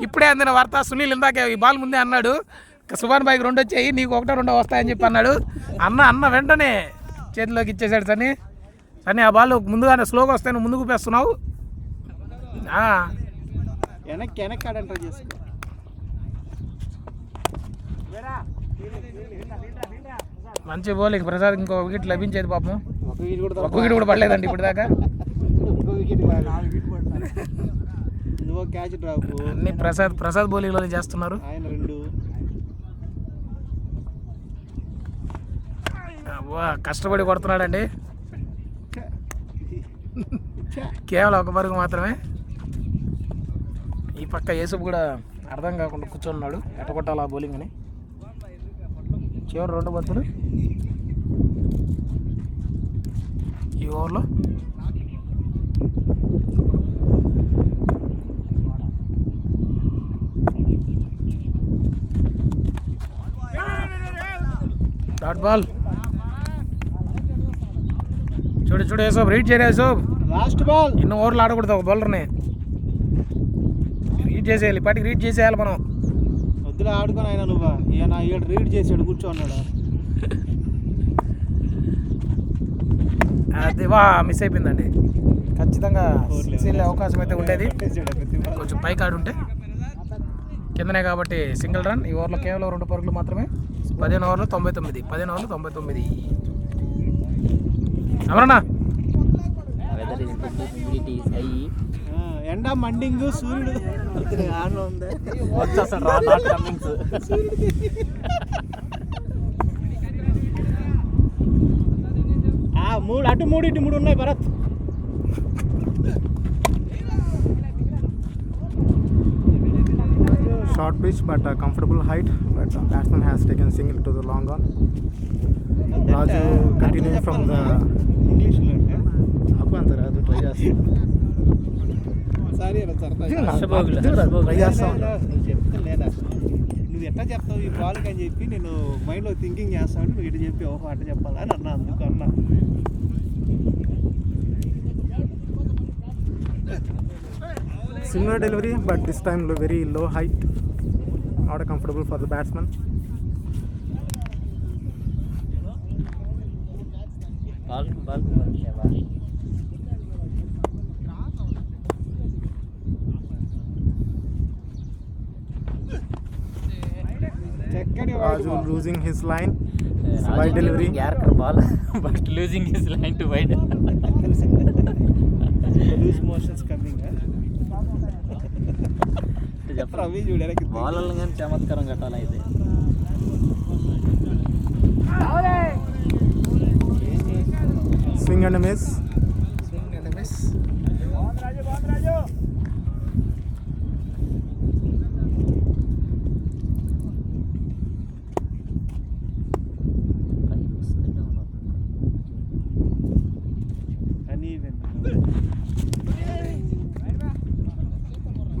ఇప్పుడే అందిన వార్త. సునీల్ ఇందాక ఈ బాల్ ముందే అన్నాడు, సుభాన్ బాయ్కి 2 వచ్చాయి, నీకు 1-2 వస్తాయని చెప్పి అన్నాడు. అన్న వెంటనే చేతిలోకి ఇచ్చేసాడు సన్నీ. ఆ బాల్ ముందుగానే స్లోగా వస్తాయి, నువ్వు ముందుకు పేస్తున్నావు. వెనక్కి ఆడంటారు చేసుకో. మంచి బౌలింగ్ ప్రసాద్. ఇంకో వికెట్ లభించేది పాపం. ఒక వికెట్ కూడా పడలేదండి ఇప్పుడు దాకా. నువ్వు క్యాచ్ డ్రాప్ అన్ని ప్రసాద్ బౌలింగ్లోనే చేస్తున్నారు. ఆయన 2. కష్టపడి కొడుతున్నాడండి. కేవలం 1 పరుగు మాత్రమే. ఈ పక్క యేసుపు కూడా అర్థం కాకుండా కూర్చొన్నాడు, ఎట్ట కొట్టాలి ఆ బౌలింగ్ అని. చివరి 2 బంతులు ఈ ఓవర్లో. Dot ball. చూడు యేసోబ్, రీడ్ చేయరా యేసోబ్. Last ball. ఎన్నో ఓవర్లు ఆడకూడదు ఒక బౌలర్ని. రీడ్ చేసేయాలి, ఇప్పటికి రీడ్ చేసేయాలి మనం. వద్దులే ఆడుకొని ఆయన నువ్వు. ఈయన 7 రీడ్ చేసాడు, కూర్చోన్నాడు. అది మిస్ అయిపోయిందండి. ఖచ్చితంగా వెళ్ళే అవకాశం అయితే ఉండేది. కొంచెం పైకి ఆడుంటే. కిందనే కాబట్టి సింగిల్ రన్. ఈ ఓవర్లో కేవలం 2 పరుగులు మాత్రమే. 15 ఓవర్లు 99. అమరన్నా ఎండ మండింగ్, సూర్యుడు ఉంది. వచ్చేస్తాడు రా కమింగ్స్. అటు 3 ఇటు 3 ఉన్నాయి Bharat. Short pitch but a comfortable height, but batsman has taken single to the long on. Raju continuing from the ఇంగ్లీష్లో అంటే అప్పు అంటారు అది ట్రై చేస్తాం. సారీ ట్రై చేస్తాం. చెప్తాను లేదా, నువ్వు ఎట్లా చెప్తావు ఈ బాల్కి అని చెప్పి నేను మైండ్లో థింకింగ్ చేస్తాను. నువ్వు ఇటు చెప్పి ఓహో అట్ట చెప్పాలా అని అన్నా, అందుకు అన్నా. Similar delivery, but this time very low height, not comfortable for the batsman. Raju losing his line. Wide delivery. ball but losing his line to wide. Loose motions coming. Ravi చూడడానికి బాలర్లు కానీ చమత్కారం కట్టాలి అయితే. Swing and a miss.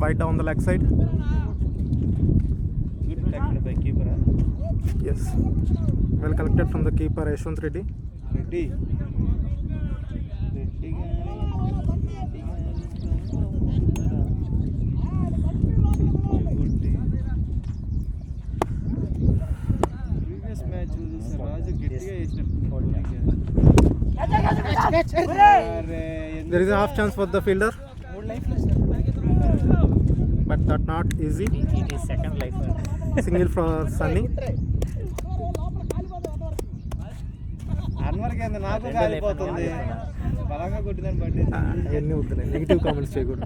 Wide down the leg side. Good protected by keeper. Yes. Well collected from the keeper Yashwant Reddy. Reddy previous match చూస్తే రాజు గట్టిగా There is a half chance for the fielder, but that not easy. It is second life. Single for Sunny. Anwar కింద నాకు కాలిపోతుంది బలంగా కొట్టిందని బట్టి ఎన్ని వద్దులే, negative comments చేయకూడదు.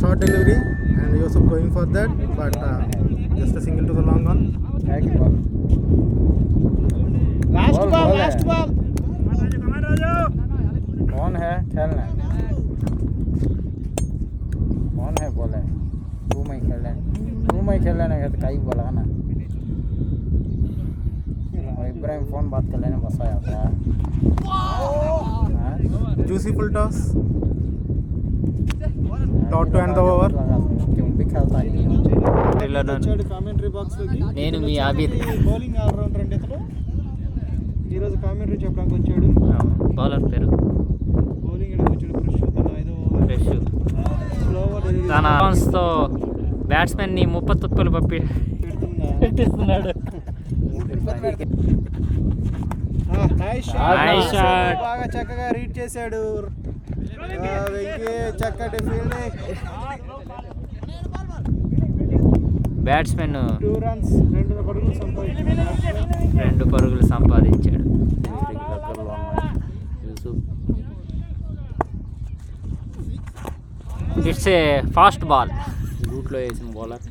Short delivery and Yusuf going for that, but just a single to the long one. Last ball कौन है खेलना? कौन है बोले तू मैं खेलने का तो कई बोला ना इब्राहिम फोन बात कर लेने बस आया था. Juicy full toss. Dot to end the over. क्यों भी खेलता नहीं వచ్చాడు కామెంటరీ బాక్స్ లోకి. నేను మీ ఆబిద్. బౌలింగ్ ఆల్రౌండర్ అండి ఇతను. ఈరోజు కామెంటరీ చెప్పడానికి వచ్చాడు. బౌలర్ పేరు బౌలింగ్ ఇక్కడికి వచ్చాడు. ఫ్రెష్ తన 5వ ఓవర్ స్లోవర్ తన తో బ్యాట్స్మెన్ ని 30 తుప్పలు పెట్టిస్తున్నాడు. నైస్ షాట్ బాగా చక్కగా రీడ్ చేశాడు వెంకీ. చక్కటి ఫీల్డింగ్. బ్యాట్స్మెన్ 2 రన్స్ 2 2 పరుగులు సంపాదించాడు. పరుగులు సంపాదించాడు. It's a fast ball. రూట్లో వేసిన bowler.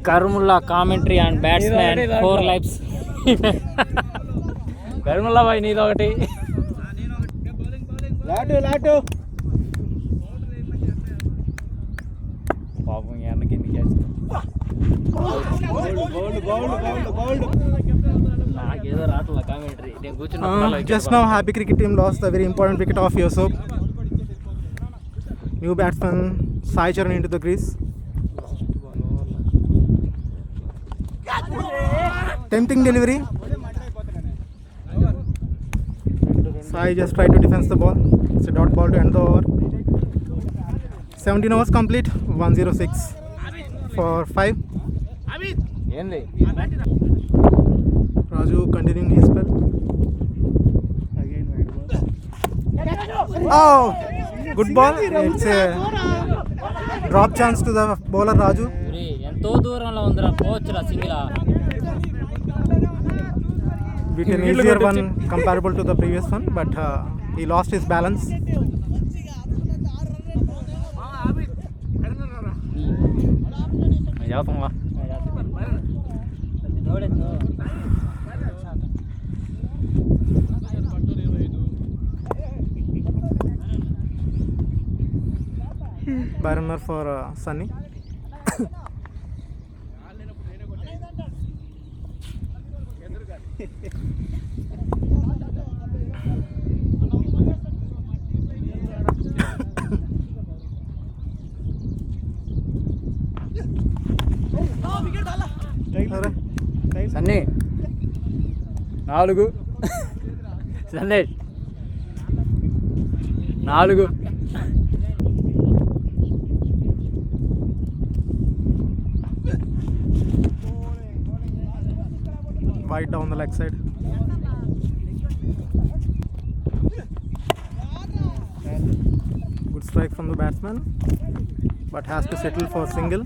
Karmulla commentary and batsmen 4 lifes. Karmulla bhai నీది ఒకటి. లాటు పాపం ఎన్నకి నాకేదో రావట్లే కామెంటరీ. నేను కూర్చున్న Just now, Happy Cricket team lost the very important wicket of Yusuf. New batsman Sai Charan into the crease. Tempting delivery. Sai just tried to defend the ball. It's a dot ball to end the over. 17 overs complete. 106 for 5. ఏంది Raju continuing his spell. Oh, good ball. It's a drop chance to the bowler Raju. ఎంతో దూరంలో ఉందిరా, పోవచ్చురా సింగిలా. Bit an easier one comparable to the previous one, but he lost his balance. జాతంగా By runner for Sunny. Sunny 4 Sandesh 4. Wide down the leg side. Good strike from the batsman, but has to settle for single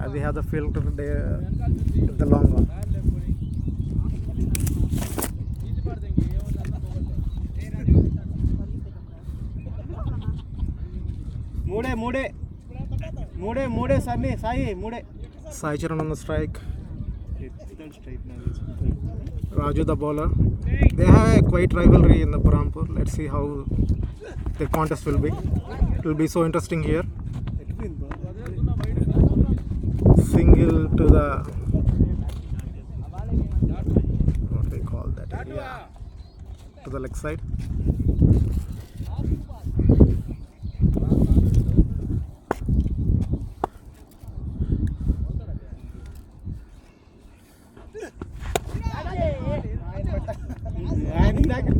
as he has the field there with the long one. మూడే సన్నీ సాయి మూడే. Sai Charan on the strike. Raju the bowler. They have a quite rivalry in the Burampur. Let's see how the contest will be. It will be so interesting here. Single to the, what they call that area, to the leg side.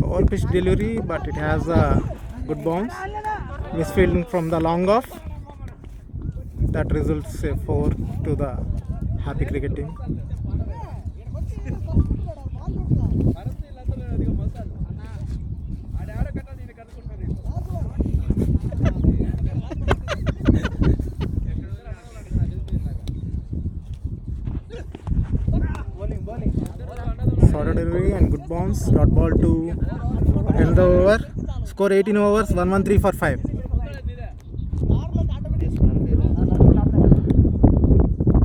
Over pitch delivery, but it has a good bounce. Misfielding from the long off. That results a 4 to the Happy Cricket team. Short delivery and good bounce. Dot ball to end the over. Score 18 overs, 113 for 5.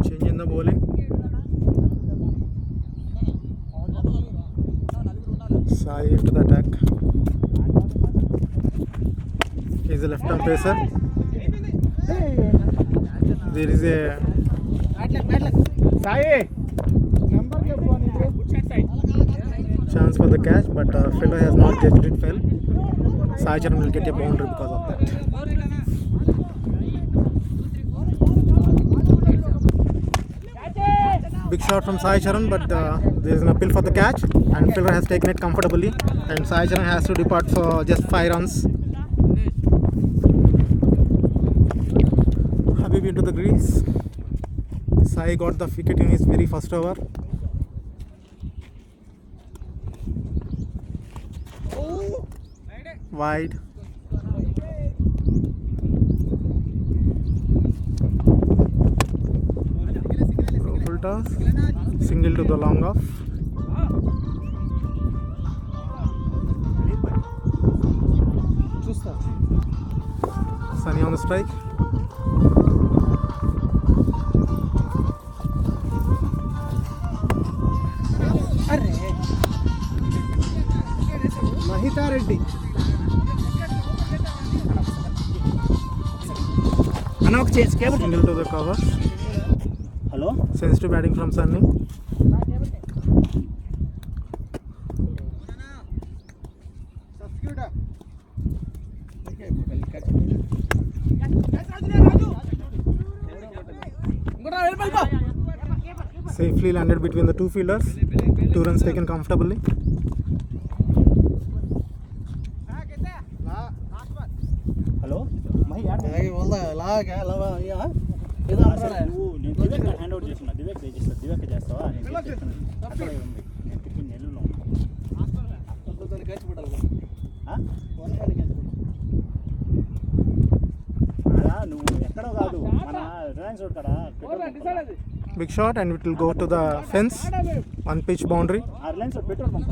Change in the bowling. Sai into the attack. He's a left-arm pacer. There is a chance for the catch, but fielder has not judged it well. Sai Charan will get a boundary because of that. Big shot from Sai Charan, but there is an appeal for the catch, and fielder has taken it comfortably, and Sai Charan has to depart for just 5 runs. Habib into the crease. Sai got the wicket in his very first over. Wide. Full toss. Single to the long off. Sunny on the strike. Mahita Reddy. Single to the cover. Hello? Sensitive batting from Sunny. Safely landed between the two fielders. 2 runs taken comfortably. Hello Mahi యాడ్ దివేక్ hand out చేస్తున్నా దివేక్ చేస్తావా అక్కడే ఉంది నేను తిప్పి నెల్లులో అలా నువ్వు ఎక్కడో కాదు మన రిలయన్స్ రోడ్ కాడ Big shot, and it will go to the fence. 1 pitch boundary. Reliance road petrol pump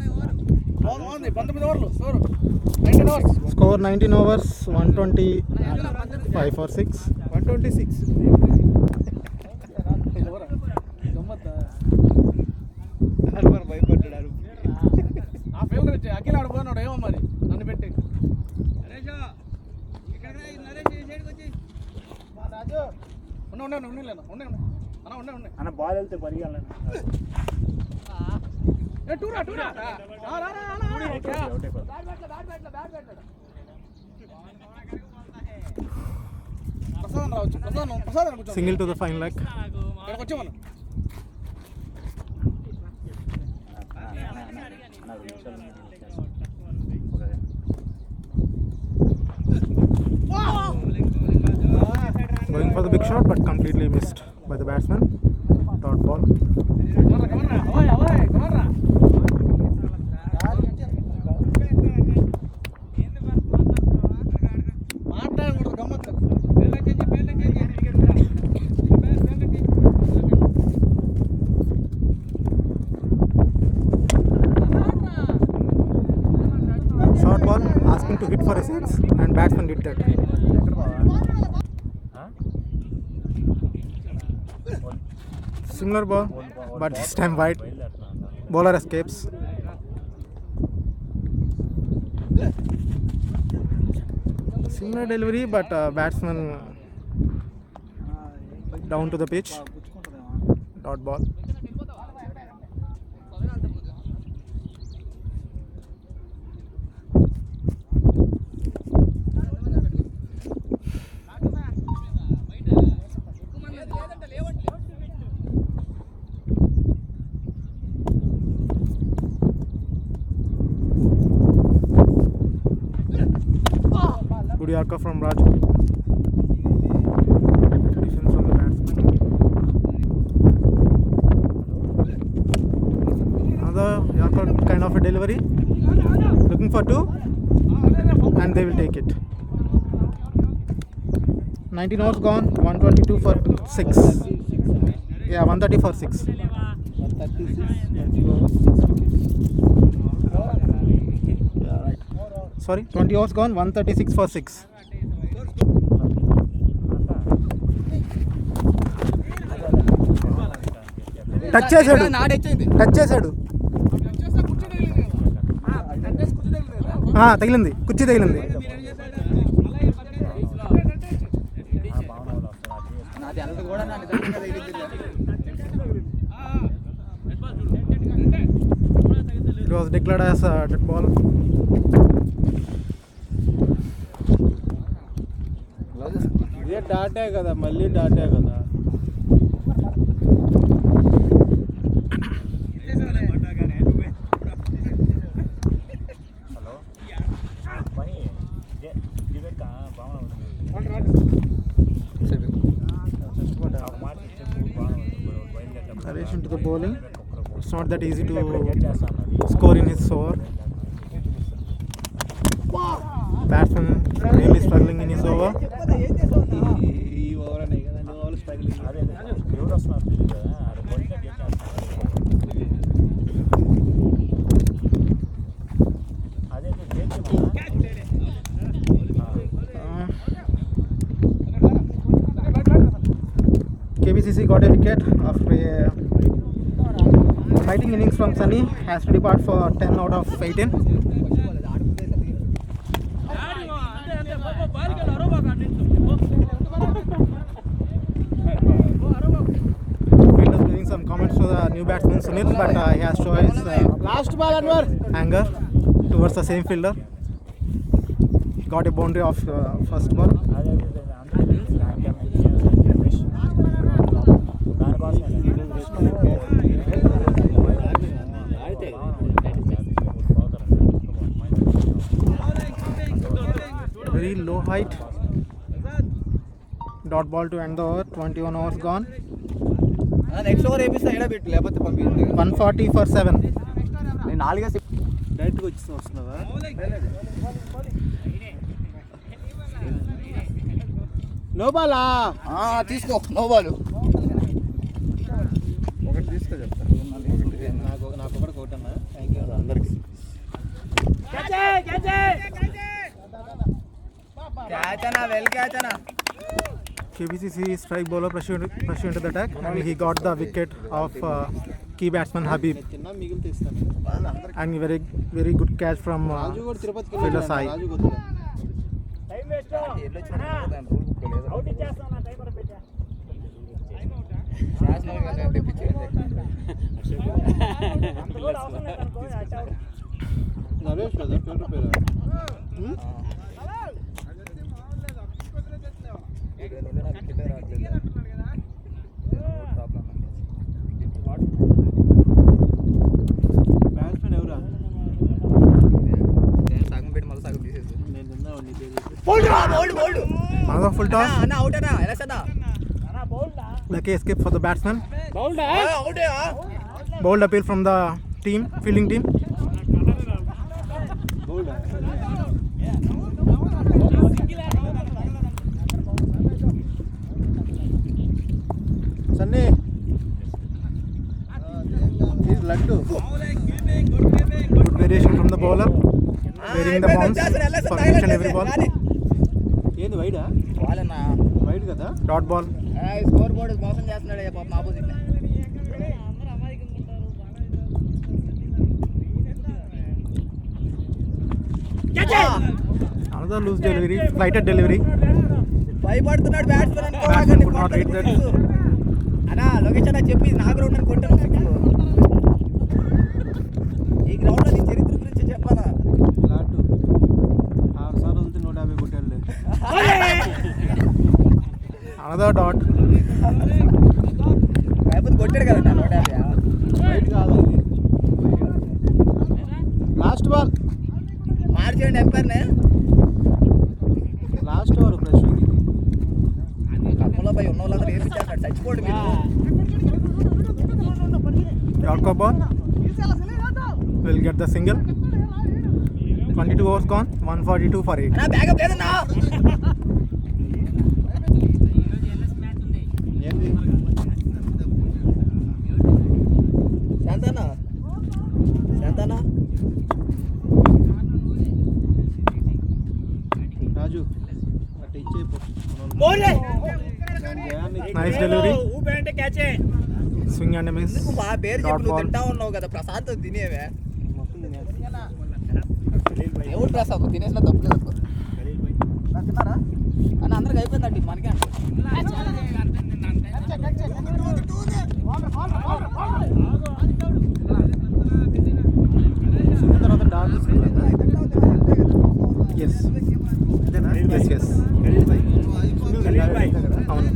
Score 19 overs, 125 for 6. 126. భయపడ్డాడు ఆ ఫేవరెట్ అఖిల్ ఆడిపోయినాడు ఏమో మరి నన్ను పెట్టి అన్న బాల్ వెళ్తే పరిగెళ్ళను Single to the fine leg. Going for the big shot, but completely missed by the batsman. Dot ball. Short ball, asking to hit for a six, and batsman did that. Similar ball, but this time wide. Bowler escapes. Similar delivery, but batsman down to the pitch. Dot ball. Good Yorker from Raju. Defense from the batsman. Another Yorker kind of a delivery. Looking for 2, and they will take it. 19 overs gone. 122 for 6. Yeah, 130 for 6. 20 overs gone, 136 for 6. Touch చేశాడు తగిలింది, కుర్చీ తగిలింది. It was declared as a dead ball. ఇదే డాటే కదా, మళ్ళీ డాటే కదా. Naresh into the bowling. It's not that easy to score in his over. Batsman really struggling in his over. ఈ over అనే కదా, నీ over struggling. KBCC got a wicket after a fighting innings from Sunny. Has to depart for 10 out of 18. Fielders giving some comments to the new batsman Sunil, but he has shown his last ball Anwar. anger towards the same fielder. Got a boundary of first ball. Very low height. Dot ball to end the over. 21 overs gone. Next over వేపిస్తా, ఎక్కడ పెట్టు, లేకపోతే పంపించండి. 140 for 7. నేను 4 డైరెక్ట్గా వచ్చి వస్తున్నావా? No Bala తీసుకో, నో బాల్. ఒకటి తీసుకో, చెప్తాను. నాకు ఒకటి కోటన్నా. థ్యాంక్ యూ అందరికి. KBCC strike bowler pursued into the attack, and he got the wicket of key batsman Habib. చిన్న మిగిలితే ఇస్తాను. And very good catch from రాజు కూడా తిరుపతికి fielder Sai. రాజు కొద్దిగా నరేష్ కదా ఫిల్టర్ పేరు. బ్యాట్స్మెన్ ఎవరా? సగం పెట్టి మళ్ళీ సగం తీసేసి నేను తిన్నావు నీ పేరు. Another full toss. Lucky escape for the batsman. Bold appeal from the fielding team. Sunny ఇది laddu. Good variation from the bowler, varying the bounce for each and every ball. ఏంది వైడా? వాళ్ళన్నా వైడ్ కదా. Dot ball. స్కోర్ బోర్డు మోసం చేస్తున్నాడు పాపం opposite. Another loose delivery, flighted delivery. భయపడుతున్నాడు batsmen Could not read that. అన్నా location నాకు చెప్పి నా గ్రౌండ్ అని కొట్టాను ఈ గ్రౌండ్ లో నీ చరిత్ర గురించి చెప్పాలా ఫ్లాట్ 6 సార్లు వదిలితే 150 కొట్టాడులే. Another dot. లేకపోతే కొట్టాడు కదా 150 రైట్ కాదు అది. లాస్ట్ బాల్, మార్చేయండి ఎంపైర్నే లాస్ట్ ఓవర్ ఫ్రెష్ ఇది. కప్పలో పై ఉన్న వాళ్ళందరూ వేసి చేస్తాడు చచ్చిపోండి మీరు Yorker ball. Will get the single. 22 overs gone. 142 for 8. అన్నా బ్యాకప్ లేదన్నా ఏంది శాంతనా శాంతనా రాజు అట్ట ఇచ్చేయిపో. దాని జయాన్ని Nice delivery. Swing and a miss. ఎందుకు మా పేరు Dot చెప్పి నువ్వు ball. తింటా ఉన్నావు కదా ప్రశాంత్ తినేవే మొత్తం తినేస్తా. ఎవరు ప్రసాద్ తినేసినా తప్పలేదు అనుకో తిన్నారా అన్న అందరికి అయిపోయిందండి మనకే అంటే స్వింగ్ తర్వాత డాట్ తీసుకున్నాను. Yes. Yes, yes. అవును.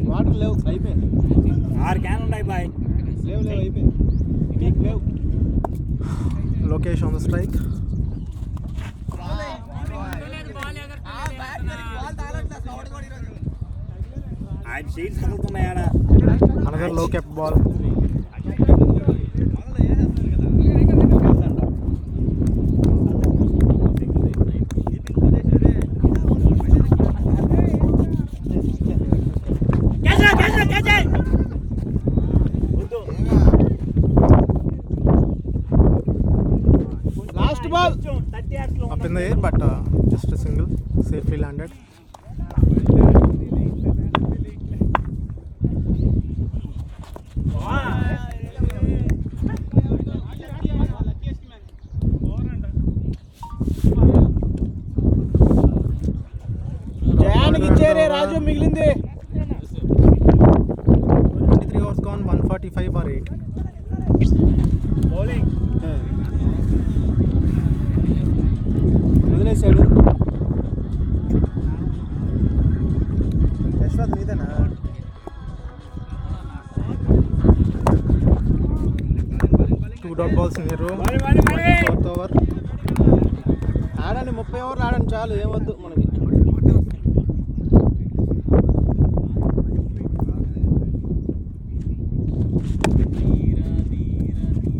వాటర్ లేవు, అయిపోయింది. 6 క్యాన్ ఉన్నాయి బాయ్ లేవు లేవు అయిపోయింది. నీకు లేవు. Lokesh on the strike. Another low kept ball. Last ball Up in the air, but just a single. Safely landed. జయానికి ఇచ్చేరే రాజు, మిగిలింది. 23 overs gone. 145 for 8. వదిలేశాడు. యశ్వంత్ నీదేనా? Two dot balls in a row. 4th over. ఆడండి, 30 ఓవర్లు ఆడండి చాలు, ఏమొద్దు మనకి.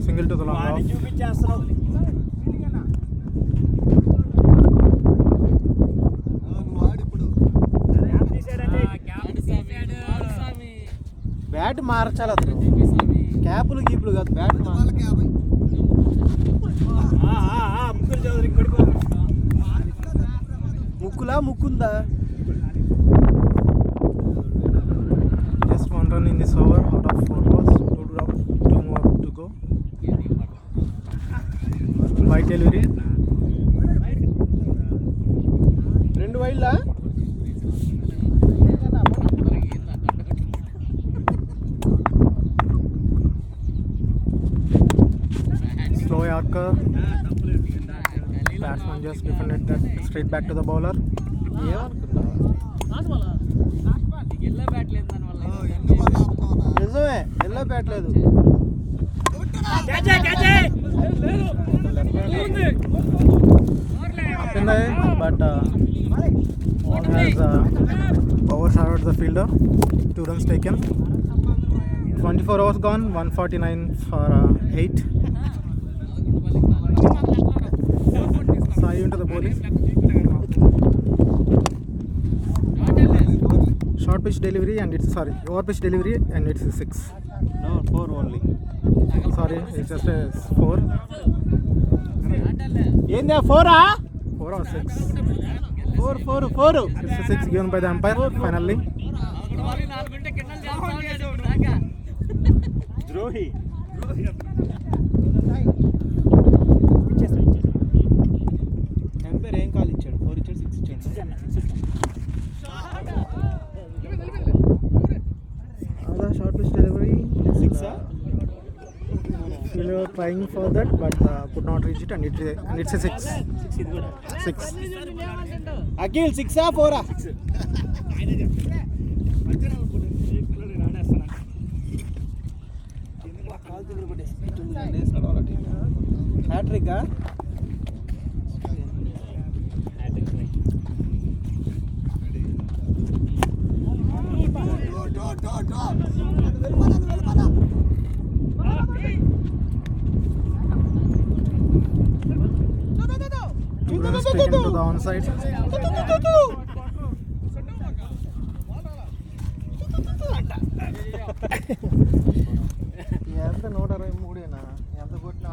Single to the long off. Bat మార్చాలి అతను. క్యాపులు గీపులు కాదు, బ్యాట్ మార్చాలి. ముక్కులా ముక్కుందా? Just one run in this over out of 4 balls. Two more to go. Wide delivery. 2 వైడ్లా? Slow Yorker. Batsman just defended that straight back to the bowler. ఏమనుకున్నావు? నిజమే, yellow bat లేదు. Up in the air, but ball has overshadowed the fielder. 2 runs taken. 24 overs gone. 149 for 8. Sai into the bowling. Short pitch delivery and it's over pitch delivery and it's 6. No, 4 only. Sorry, it's just a 4. ఏందా 4ఆ? 4 or 6. 4. It's a 6 given by the umpire finally. ద్రోహి trying for that, but could not reach it, and it's a 6. 6. Akhil 6 4 hat trick. Two runs taken to the onside. ఎంత 123 ఎంత కొట్టిన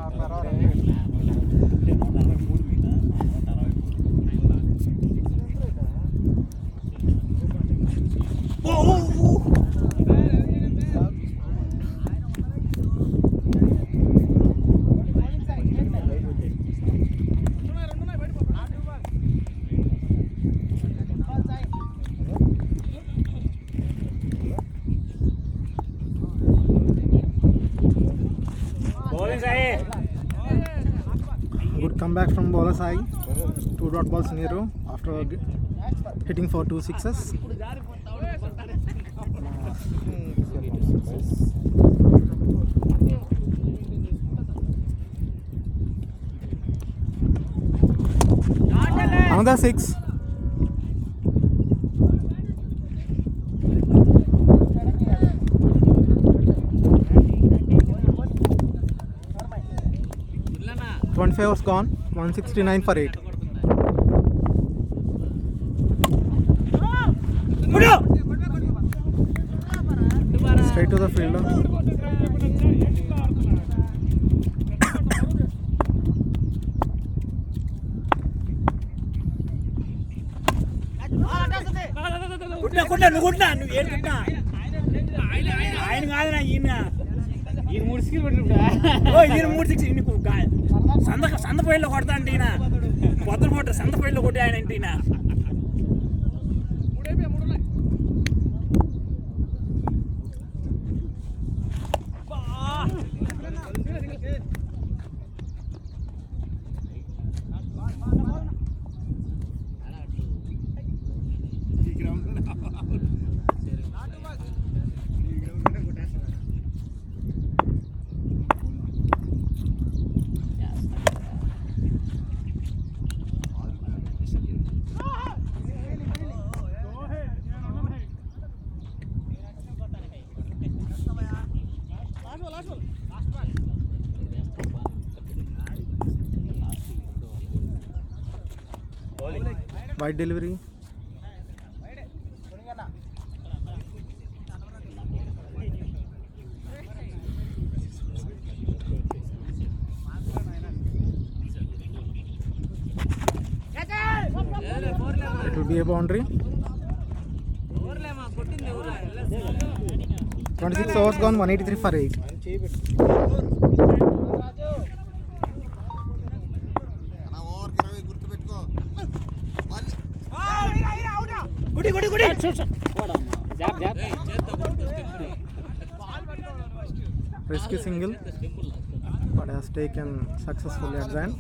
6 Good comeback from bowler Sai. 2 dot balls in a row after hitting for 2 sixes. Another 6. Overs gone. 169 for 8. Straight to the fielder. సంద పైలో కొడతా అంటే ఈయన పొద్దున పూట సంద పైలో కొట్టి ఆయన అంటే ఈయన Wide delivery. It will be a boundary. 26 overs gone, 183 for 8. Risky single, but has taken successfully at the end.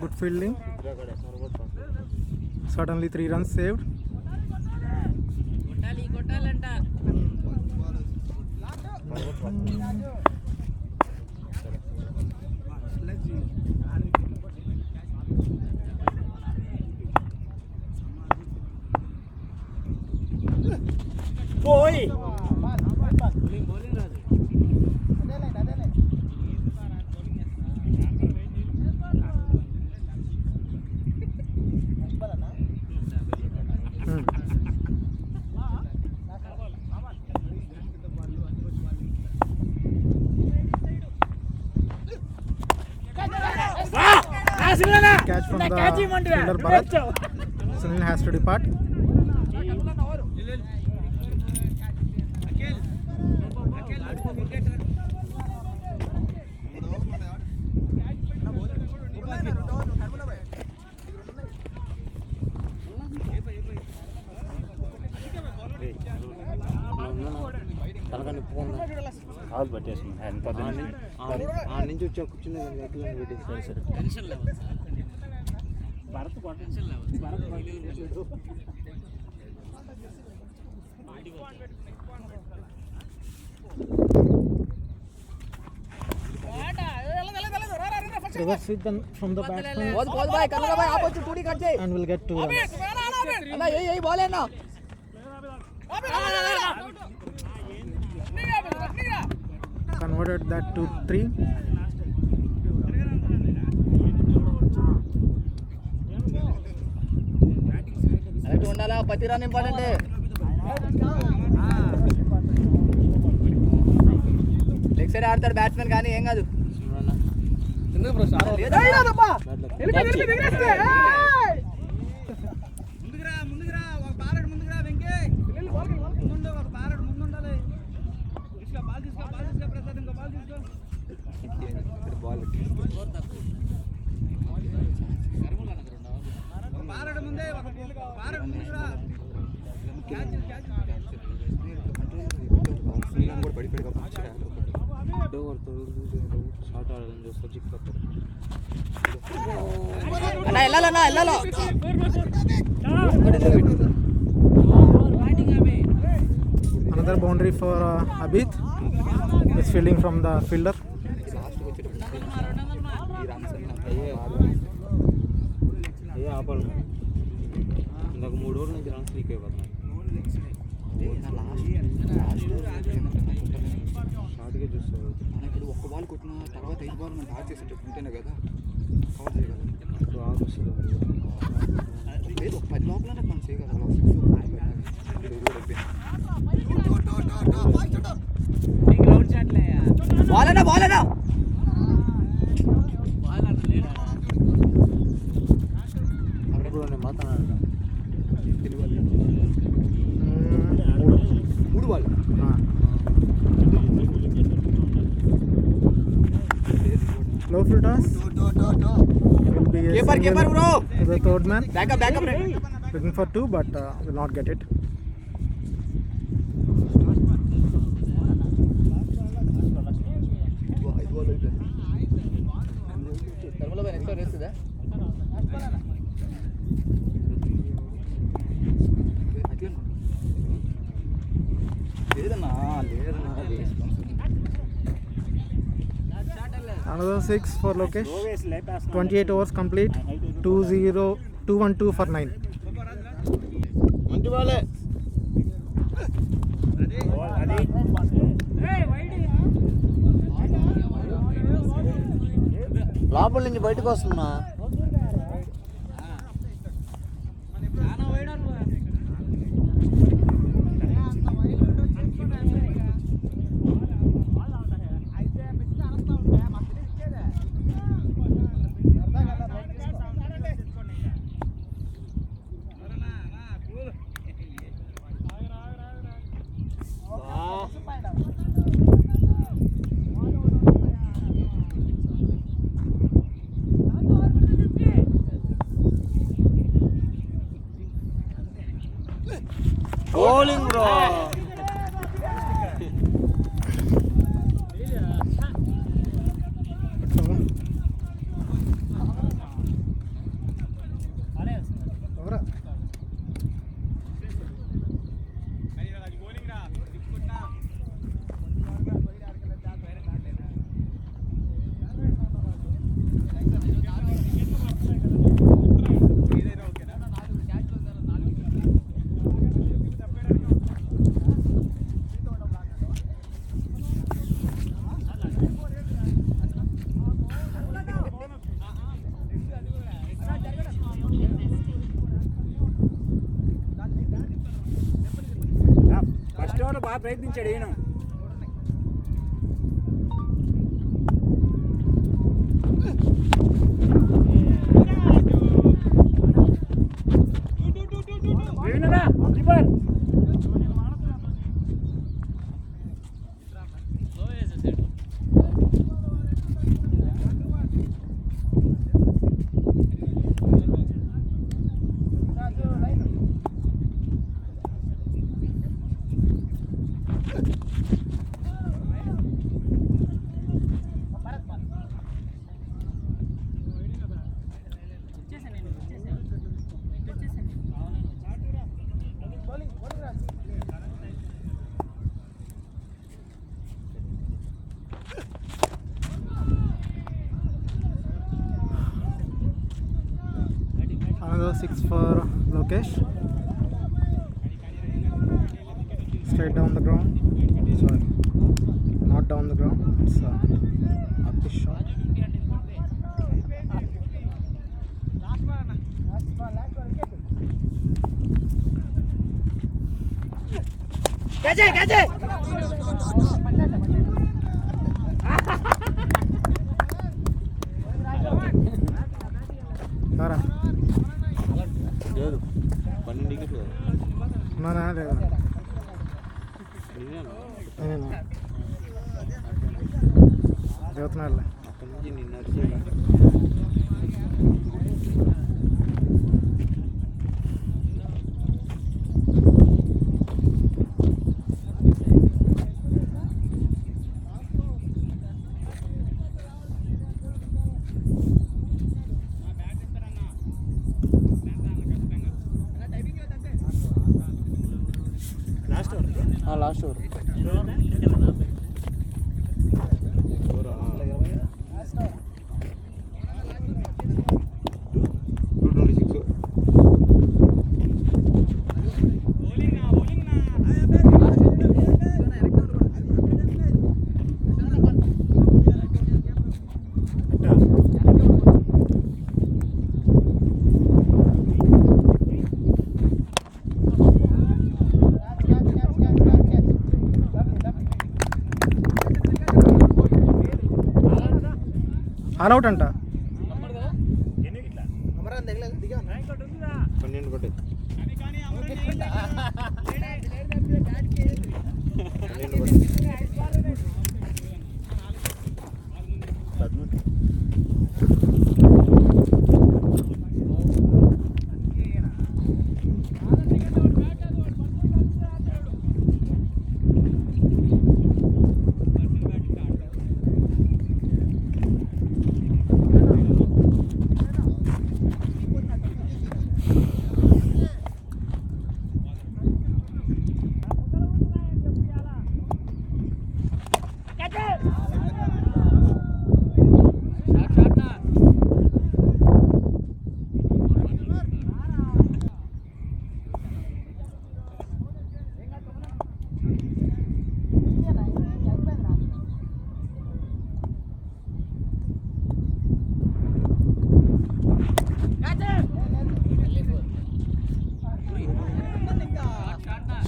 Good fielding. Certainly 3 runs saved. Catch from the fielder Bharat. Sunil has to depart. కాలు పట్టేసింది ఎంత ఆ నుంచి వచ్చి కూర్చున్నది సరే tension లేవు Bharat tension లేవు Reverse with them from the batsman పోదు bye Kannada bye opposite టూడి cut చేయి and will get 2 runs. అన్న ఏ బాల్ అన్న Converted that to 3. అటు ఉండాలా పతి రన్ ఇంపార్టెంట్ లెగ్ సైడ్ ఆడతాడు బ్యాట్స్మెన్ కానీ ఏం కాదు అన్న వెళ్ళాలన్నా వెళ్ళాలా Another boundary for Abid. Is fielding from the fielder. ఇందాక 3 ఓవర్ల నుంచి రన్స్ లీక్ అయిపోతున్నాయి షార్ట్గా చూస్తారు ఇప్పుడు ఒక్క బాల్ కొట్టిన తర్వాత 5 బాల్ మనం డాట్ చేసేటట్టు ఉంటేనే కదా కవర్ చేయగలం ఇప్పుడు ఆరు వస్తుంది లేదు ఒక 10 లోపల మనం చేయగలం బాలేనా బాలేనా ఇప్పుడు నేను మాట్లాడాను 3 ball Low full toss. Will be a keeper single bro to the third man. Backup Looking for 2 but will not get it. టర్బులో పైన ఎక్స్ట్రా రేస్తుందా లేదన్నా Another 6 for Lokesh. 28 overs complete. 2-12 for 9. మంచి బాలే లోపల నుంచి బయటకు వస్తున్నా bowling bro బాగా ప్రయత్నించాడు ఈయన. Another 6 for Lokesh. Straight down the ground. Sorry, not down the ground. It's up the shot. Sara. ఉన్నానా లేదా? చదువుతున్నారులే. Last over. ఆల్అవుట్ అంట.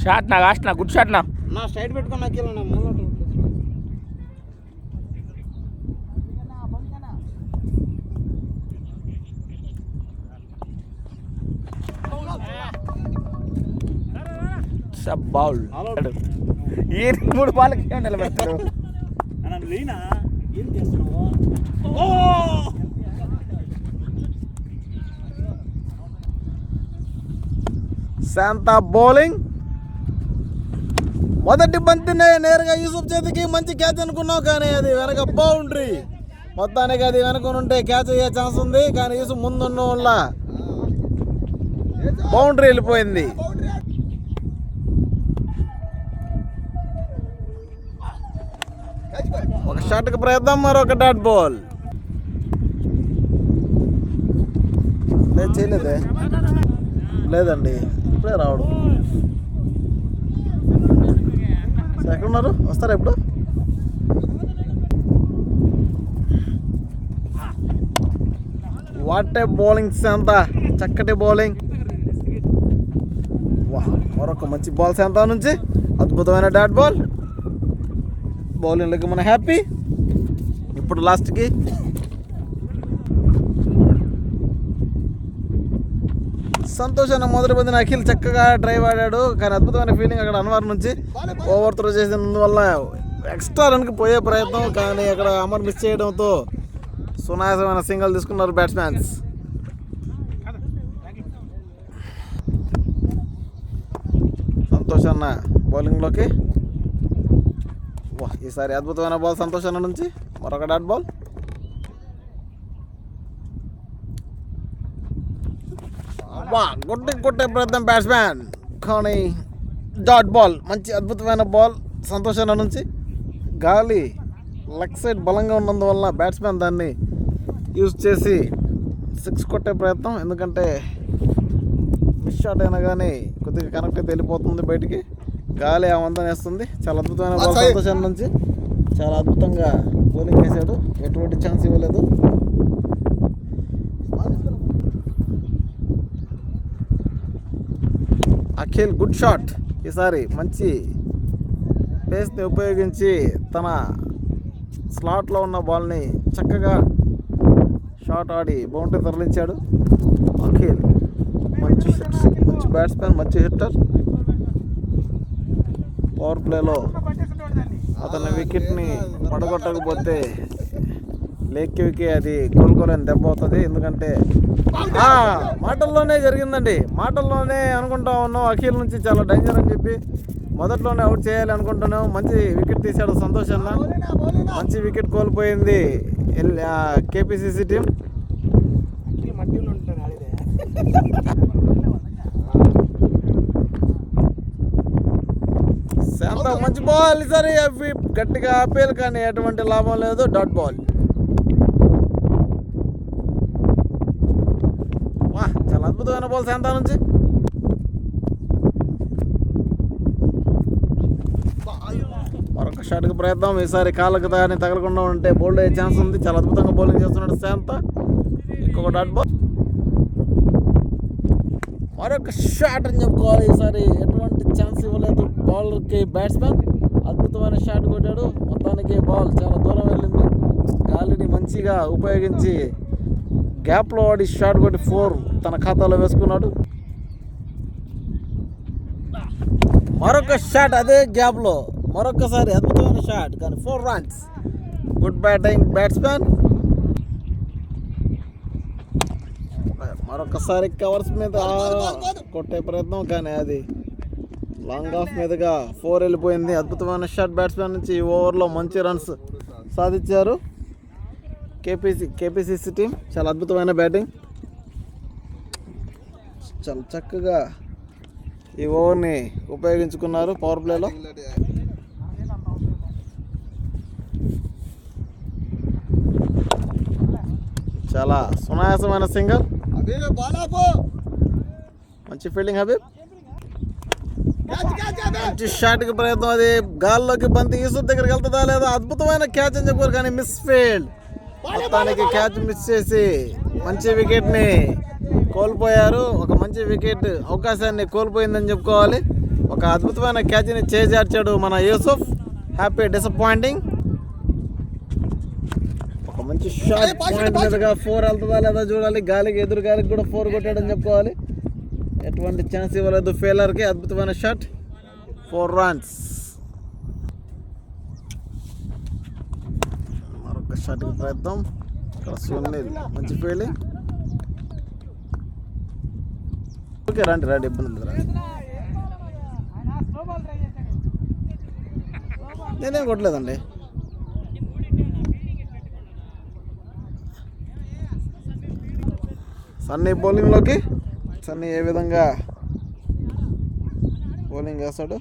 షాట్ నా లాస్ట్ నా గుడ్ షాట్ నా. నా స్ట్రైట్ పెట్టుకుని నాకు మూల సబ్ బౌల్. ఏ 3 బాల్కి నిలబెడతారు. శాంతా బౌలింగ్. మొదటి బంతినే నేరుగా యూసుఫ్ చేతికి మంచి క్యాచ్ అనుకున్నావు, కానీ అది వెనక బౌండరీ. మొత్తానికి అది వెనక ఉంటే క్యాచ్ అయ్యే ఛాన్స్ ఉంది, కానీ యూసుఫ్ ముందున్న వల్ల బౌండరీ వెళ్ళిపోయింది. ఒక షాట్కి ప్రయత్నం, మరొక డాట్ బాల్. చేయలేదే, లేదండి ఇప్పుడే రావడం. ఎక్కడున్నారు, వస్తారా ఇప్పుడు? వాట్ ఏ బౌలింగ్ శాంత, చక్కటి బౌలింగ్. మరొక మంచి బాల్ శాంతా నుంచి అద్భుతమైన డాట్ బాల్. బౌలింగ్లకి మన హ్యాపీ. ఇప్పుడు లాస్ట్కి సంతోష్ అన్న మొదటి బంతిని అఖిల్ చక్కగా డ్రైవ్ ఆడాడు. కానీ అద్భుతమైన ఫీలింగ్ అక్కడ అన్వర్ నుంచి ఓవర్ త్రో చేసినందువల్ల ఎక్స్ట్రా రన్కి పోయే ప్రయత్నం, కానీ అక్కడ అమర్ మిస్ చేయడంతో సునాయాసమైన సింగల్ తీసుకున్నారు బ్యాట్స్మెన్స్. సంతోష్ అన్న బౌలింగ్లోకి. ఈసారి అద్భుతమైన బాల్ సంతోష్ అన్న నుంచి. మరొక డాట్ బాల్. కొట్టే ప్రయత్నం బ్యాట్స్మెన్, కానీ డాట్ బాల్. మంచి అద్భుతమైన బాల్ సంతోష్ అన్న నుంచి. గాలి లెగ్ సైడ్ బలంగా ఉన్నందువల్ల బ్యాట్స్మెన్ దాన్ని యూజ్ చేసి 6 కొట్టే ప్రయత్నం. ఎందుకంటే మిస్ షాట్ అయినా కానీ కొద్దిగా కనెక్ట్ అయితే వెళ్ళిపోతుంది బయటికి. గాలి ఆ వంతన వేస్తుంది. చాలా అద్భుతమైన బాల్ సంతోష్ అన్న నుంచి. చాలా అద్భుతంగా బౌలింగ్ వేశాడు, ఎటువంటి ఛాన్స్ ఇవ్వలేదు. Akhil good shot. ఈసారి మంచి పేస్ని ఉపయోగించి తన స్లాట్లో ఉన్న బాల్ని చక్కగా షాట్ ఆడి బౌండరీ తరలించాడు అఖిల్. మంచి బ్యాట్స్మెన్, మంచి హిట్టర్. పవర్ ప్లేలో అతని వికెట్ని పడగొట్టకపోతే లేక్కి అది కోలుకోలేని దెబ్బ అవుతుంది. ఎందుకంటే మాటల్లోనే జరిగిందండి. మాటల్లోనే అనుకుంటా ఉన్నాం అఖిల్ నుంచి చాలా డేంజర్ అని చెప్పి మొదట్లోనే అవుట్ చేయాలి అనుకుంటున్నాం. మంచి వికెట్ తీశాడు సంతోష్ అన్న. మంచి వికెట్ కోల్పోయింది కేపీసీసీ టీం. శాంతా మంచి బాల్. ఈసారి అవి గట్టిగా ఆపేయాలి కానీ ఎటువంటి లాభం లేదు. Dot ball. చాలా అద్భుతమైన బాల్ శాంతా నుంచి. మరొక షాట్కి ప్రయత్నం. ఈసారి కాళ్ళకు దాన్ని తగలకుండా ఉంటే బౌల్డ్ అయ్యే ఛాన్స్ ఉంది. చాలా అద్భుతంగా బౌలింగ్ చేస్తున్నాడు శాంతా. ఇంకొక డాట్ బాల్. మరొక షాట్ అని చెప్పుకోవాలి. ఈసారి ఎటువంటి ఛాన్స్ ఇవ్వలేదు బౌలర్కి బ్యాట్స్మెన్. అద్భుతమైన షాట్ కొట్టాడు. మొత్తానికి బాల్ చాలా దూరం వెళ్ళింది. గాలిని మంచిగా ఉపయోగించి గ్యాప్లో ఆడి షాట్ కొట్టి 4 తన ఖాతాలో వేసుకున్నాడు. మరొక షాట్ అదే గ్యాప్లో మరొకసారి అద్భుతమైన షాట్, కానీ 4 runs. Good batting batsmen. మరొకసారి కవర్స్ మీద కొట్టే ప్రయత్నం, కానీ అది లాంగ్ ఆఫ్ మీదుగా 4 వెళ్ళిపోయింది. అద్భుతమైన షాట్ బ్యాట్స్మెన్ నుంచి. ఈ ఓవర్లో మంచి రన్స్ సాధించారు కేపీసీసీ టీం. చాలా అద్భుతమైన బ్యాటింగ్. చాలా చక్కగా ఈ ఓవర్ని ఉపయోగించుకున్నారు పవర్ ప్లేలో. చాలా సునాయాసమైన సింగల్. మంచి ఫీల్డింగ్ హబీబ్. మంచి షాట్కి ప్రయత్నం. అది గాల్లోకి బంతి యూసుఫ్ దగ్గరికి వెళ్తుందా లేదా. అద్భుతమైన క్యాచ్ అని చెప్పారు, కానీ మిస్ ఫీల్డ్. మొత్తానికి క్యాచ్ మిస్ చేసి మంచి వికెట్ని కోల్పోయారు. ఒక మంచి వికెట్ అవకాశాన్ని కోల్పోయిందని చెప్పుకోవాలి. ఒక అద్భుతమైన క్యాచ్ని చేజార్చాడు మన యూసుఫ్. Happy disappointing. ఒక మంచి షాట్ పాయింట్ మీదుగా 4 వెళ్తుందా లేదా చూడాలి. గాలికి ఎదురు గాలికి కూడా 4 కొట్టాడని చెప్పుకోవాలి. ఎటువంటి ఛాన్స్ ఇవ్వలేదు ఫెయిలర్కి. అద్భుతమైన షాట్, 4 runs. మరొక షాట్కి ప్రయత్నం. ఇక్కడ సునీల్ మంచి ఫీల్డింగ్. ఓకే రండి ఇబ్బంది లేదు రండి. నేనేం కొట్టలేదండి. సన్నీ బౌలింగ్లోకి. సన్నీ ఏ విధంగా బౌలింగ్ వేస్తాడు.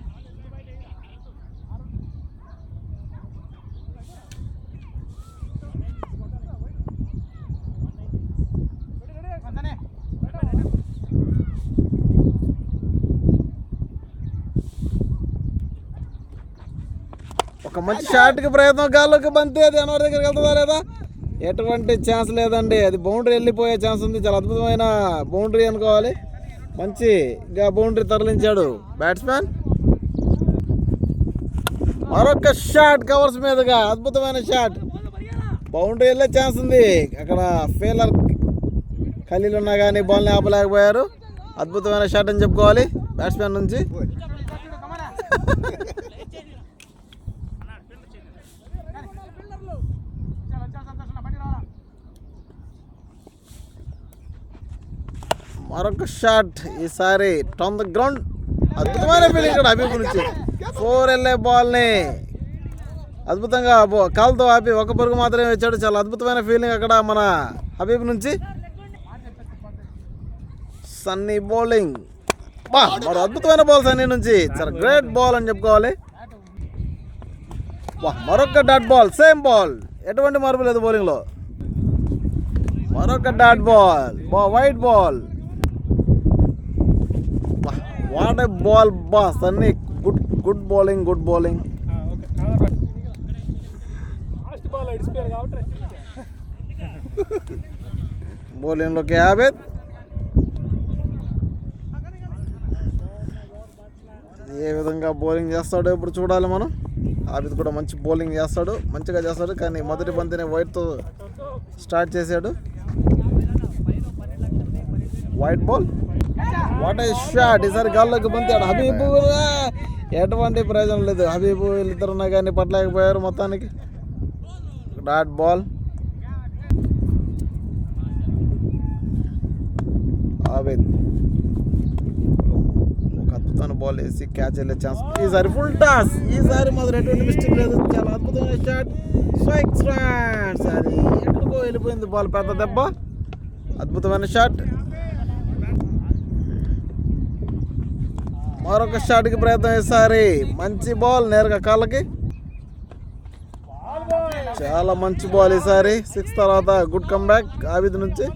ఒక మంచి షాట్కి ప్రయత్నం. గాల్లోకి బంతి. అది అన్వర్ దగ్గరికి వెళ్తుందా లేదా. ఎటువంటి ఛాన్స్ లేదండి. అది బౌండరీ వెళ్ళిపోయే ఛాన్స్ ఉంది. చాలా అద్భుతమైన బౌండరీ అనుకోవాలి. మంచిగా బౌండరీ తరలించాడు బ్యాట్స్మెన్. మరొక షాట్ కవర్స్ మీదుగా, అద్భుతమైన షాట్. బౌండరీ వెళ్ళే ఛాన్స్ ఉంది. అక్కడ ఫీల్డర్ ఖలీల్ ఉన్నా కానీ బాల్ని ఆపలేకపోయారు. అద్భుతమైన షాట్ అని చెప్పుకోవాలి బ్యాట్స్మెన్ నుంచి. మరొక షాట్, ఈసారి ఆన్ ద గ్రౌండ్. అద్భుతమైన ఫీలింగ్ ఇక్కడ హబీబ్ నుంచి. 4 వెళ్ళే బాల్ని అద్భుతంగా కాలుతో ఆపి ఒక పరుగు మాత్రమే వచ్చాడు. చాలా అద్భుతమైన ఫీలింగ్ అక్కడ మన హబీబ్ నుంచి. సన్నీ బౌలింగ్, మరో అద్భుతమైన బాల్ సన్నీ నుంచి. చాలా గ్రేట్ బాల్ అని చెప్పుకోవాలి. మరొక డాట్ బాల్, సేమ్ బాల్, ఎటువంటి మార్పు లేదు బౌలింగ్లో. మరొక dot ball, wide ball. What a ball Sunny. Good bowling. బౌలింగ్లోకి ఆబిద్. ఏ విధంగా బౌలింగ్ చేస్తాడో ఇప్పుడు చూడాలి మనం. ఆబిద్ కూడా మంచి బౌలింగ్ చేస్తాడు, మంచిగా చేస్తాడు. కానీ మొదటి బంతిని వైట్తో స్టార్ట్ చేశాడు. White ball, what a shot. ఈసారి గాల్లోకి బంతి. హబీబు ఎటువంటి ప్రయోజనం లేదు. హబీబు వీళ్ళిద్దరు ఉన్నా కానీ పట్టలేకపోయారు మొత్తానికి. Dot ball. ఆబిద్ ఒక అద్భుతమైన బాల్ వేసి క్యాచ్ వెళ్ళే ఛాన్స్. ఈసారి ఫుల్ టాస్. ఈసారి మాత్రం ఎటువంటి మిస్టేక్ లేదు. చాలా అద్భుతమైన షాట్. Strike strands. అది ఎక్కడికో వెళ్ళిపోయింది బాల్. పెద్ద దెబ్బ. అద్భుతమైన షాట్. మరొక షాట్కి ప్రయత్నం. ఈసారి మంచి బాల్ నేరుగా కాళ్ళకి. చాలా మంచి బాల్ ఈసారి. 6 తర్వాత గుడ్ కమ్బ్యాక్ ఆబిద్ నుంచి.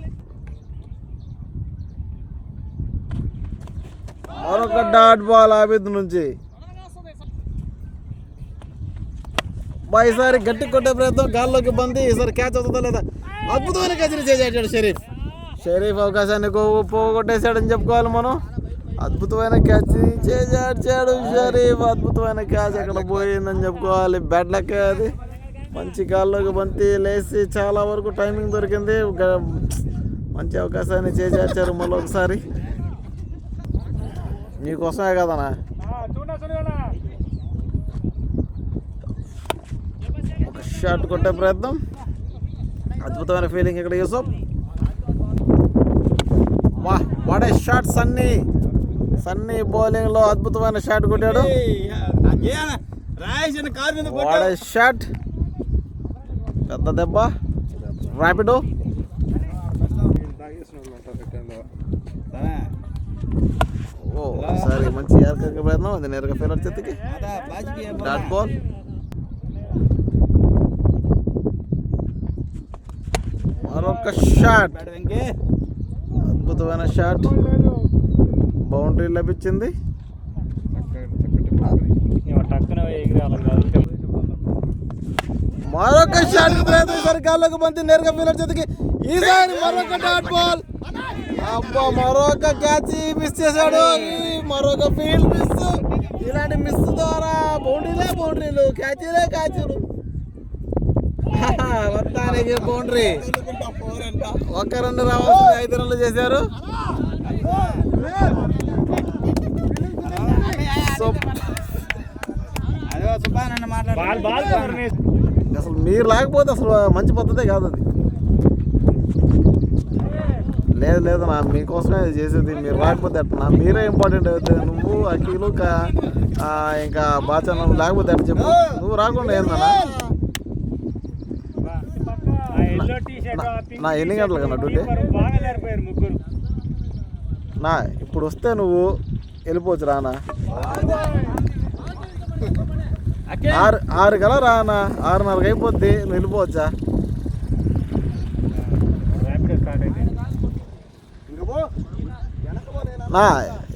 మరొక డాట్ బాల్ ఆబిద్ నుంచి. ఈసారి గట్టి కొట్టే ప్రయత్నం. గాల్లోకి బంతి. ఈసారి క్యాచ్ అవుతుందా లేదా. అద్భుతమైన క్యాచ్ని చేసాడు షరీఫ్. అవకాశాన్ని పోగొట్టేశాడని చెప్పుకోవాలి మనం. అద్భుతమైన క్యాచ్ చేసాడు షరీఫ్. అద్భుతమైన క్యాచ్ ఎక్కడ పోయిందని చెప్పుకోవాలి. బ్యాట్ లెక్క అది. మంచి గాల్లోకి బంతి లేసి చాలా వరకు టైమింగ్ దొరికింది. మంచి అవకాశాన్ని చేసారు మళ్ళొకసారి. మీకోసమే కదనా. ఒక షాట్ కొట్టే ప్రయత్నం. అద్భుతమైన ఫీలింగ్ ఇక్కడ Yusuf. What a shot. Sunny బౌలింగ్లో అద్భుతమైన షాట్ కొట్టాడు. What a shot. పెద్ద దెబ్బ. ర్యాపిడో. సరే మంచి ఏర్కకి ప్రయత్నం. అది నేరుగా ఫీల్డర్ చేతికి. Dot ball. మరొక షాట్. అద్భుతమైన షాట్. బౌండరీ లభించింది. మరొక షాట్ ప్రయత్నం. ఈసారి గాల్లోకి బంతి నేరుగా ఫీల్డర్ చేతికి. ఈసారి మరొక డాట్ బాల్. అబ్బా, మరొక క్యాచ్ మిస్ చేశాడు. మరొక ఫీల్డ్ మిస్. ఇలాంటి మిస్ ద్వారా బౌండరీలు, క్యాచ్లు. మొత్తానికి బౌండరీ. 1 రన్ రావాల్సింది 5 రన్లు చేశారు. అసలు మీరు లేకపోతే అసలు మంచి పద్ధతే కాదు అది. లేదు నా మీకోసమే చేసేది. మీరు రాకపోతే అట్లా. మీరే ఇంపార్టెంట్ అవుతుంది. నువ్వు అఖిలు ఇంకా బాచా లేకపోతే అట్లా చెప్పు. నువ్వు రాకుండా ఏందన్నా. నా ఎన్ని గంటలకన్నా డ్యూటీ? నా ఇప్పుడు వస్తే నువ్వు వెళ్ళిపోవచ్చు. రానా 6 కల్లా రానా. 6:30 అయిపోద్ది. నువ్వు వెళ్ళిపోవచ్చా?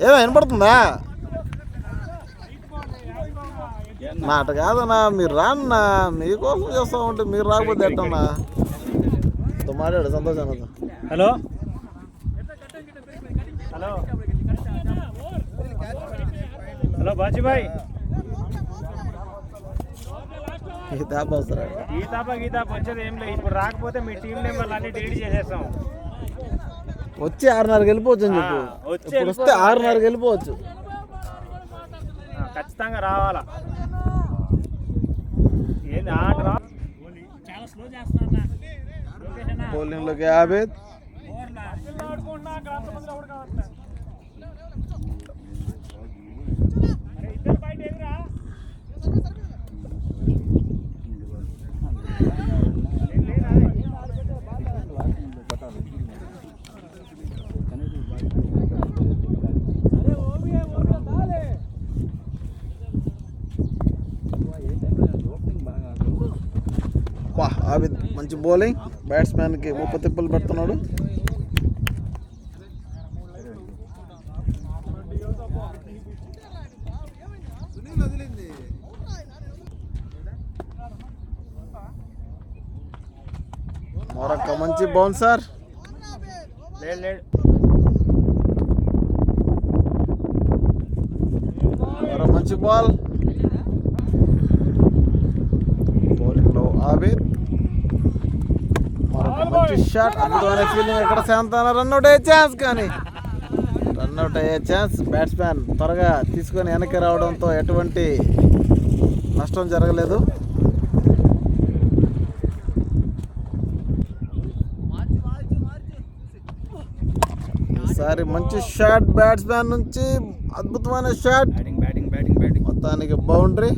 ఏమో వినపడుతుందా? నా అట కాదన్నా. మీరు రాన్నా. మీకోసం చేస్తా ఉంటే మీరు రాకపోతే ఎట్టన్నా. మాట్లాడు సంతోషం. హలో హలో బాజీభాయ్, ఈ తాప అవసరం. ఈ తాప వచ్చేది ఏం లేదు. ఇప్పుడు రాకపోతే మీ టీం నెంబర్లు అన్ని డిలీట్ చేసేస్తాం. వచ్చి 6:30కి వెళ్ళిపోవచ్చు అని చెప్పు. ఇప్పుడు వస్తే 6:30కి వెళ్ళిపోవచ్చు. ఖచ్చితంగా రావాలా. ఏంది ఆట రా. బౌలింగ్లోకి ఆబిద్, ఆబిద్ మంచి బౌలింగ్. బ్యాట్స్మెన్కి 30 తిప్పలు పెడుతున్నాడు. మరొక మంచి బౌన్సర్. మరో మంచి బాల్. బౌలింగ్లో ఆబిద్, మరొక మంచి షాట్. అద్భుతమైన ఫీలింగ్. ఎక్కడ శాంతాన రన్అట్ అయ్యే ఛాన్స్, కానీ రన్అట్ అయ్యే ఛాన్స్. బ్యాట్స్మెన్ త్వరగా తీసుకొని వెనక్కి రావడంతో ఎటువంటి నష్టం జరగలేదు. ఈసారి మంచి షాట్ బ్యాట్స్మెన్ నుంచి. అద్భుతమైన షాట్. మొత్తానికి బౌండరీ.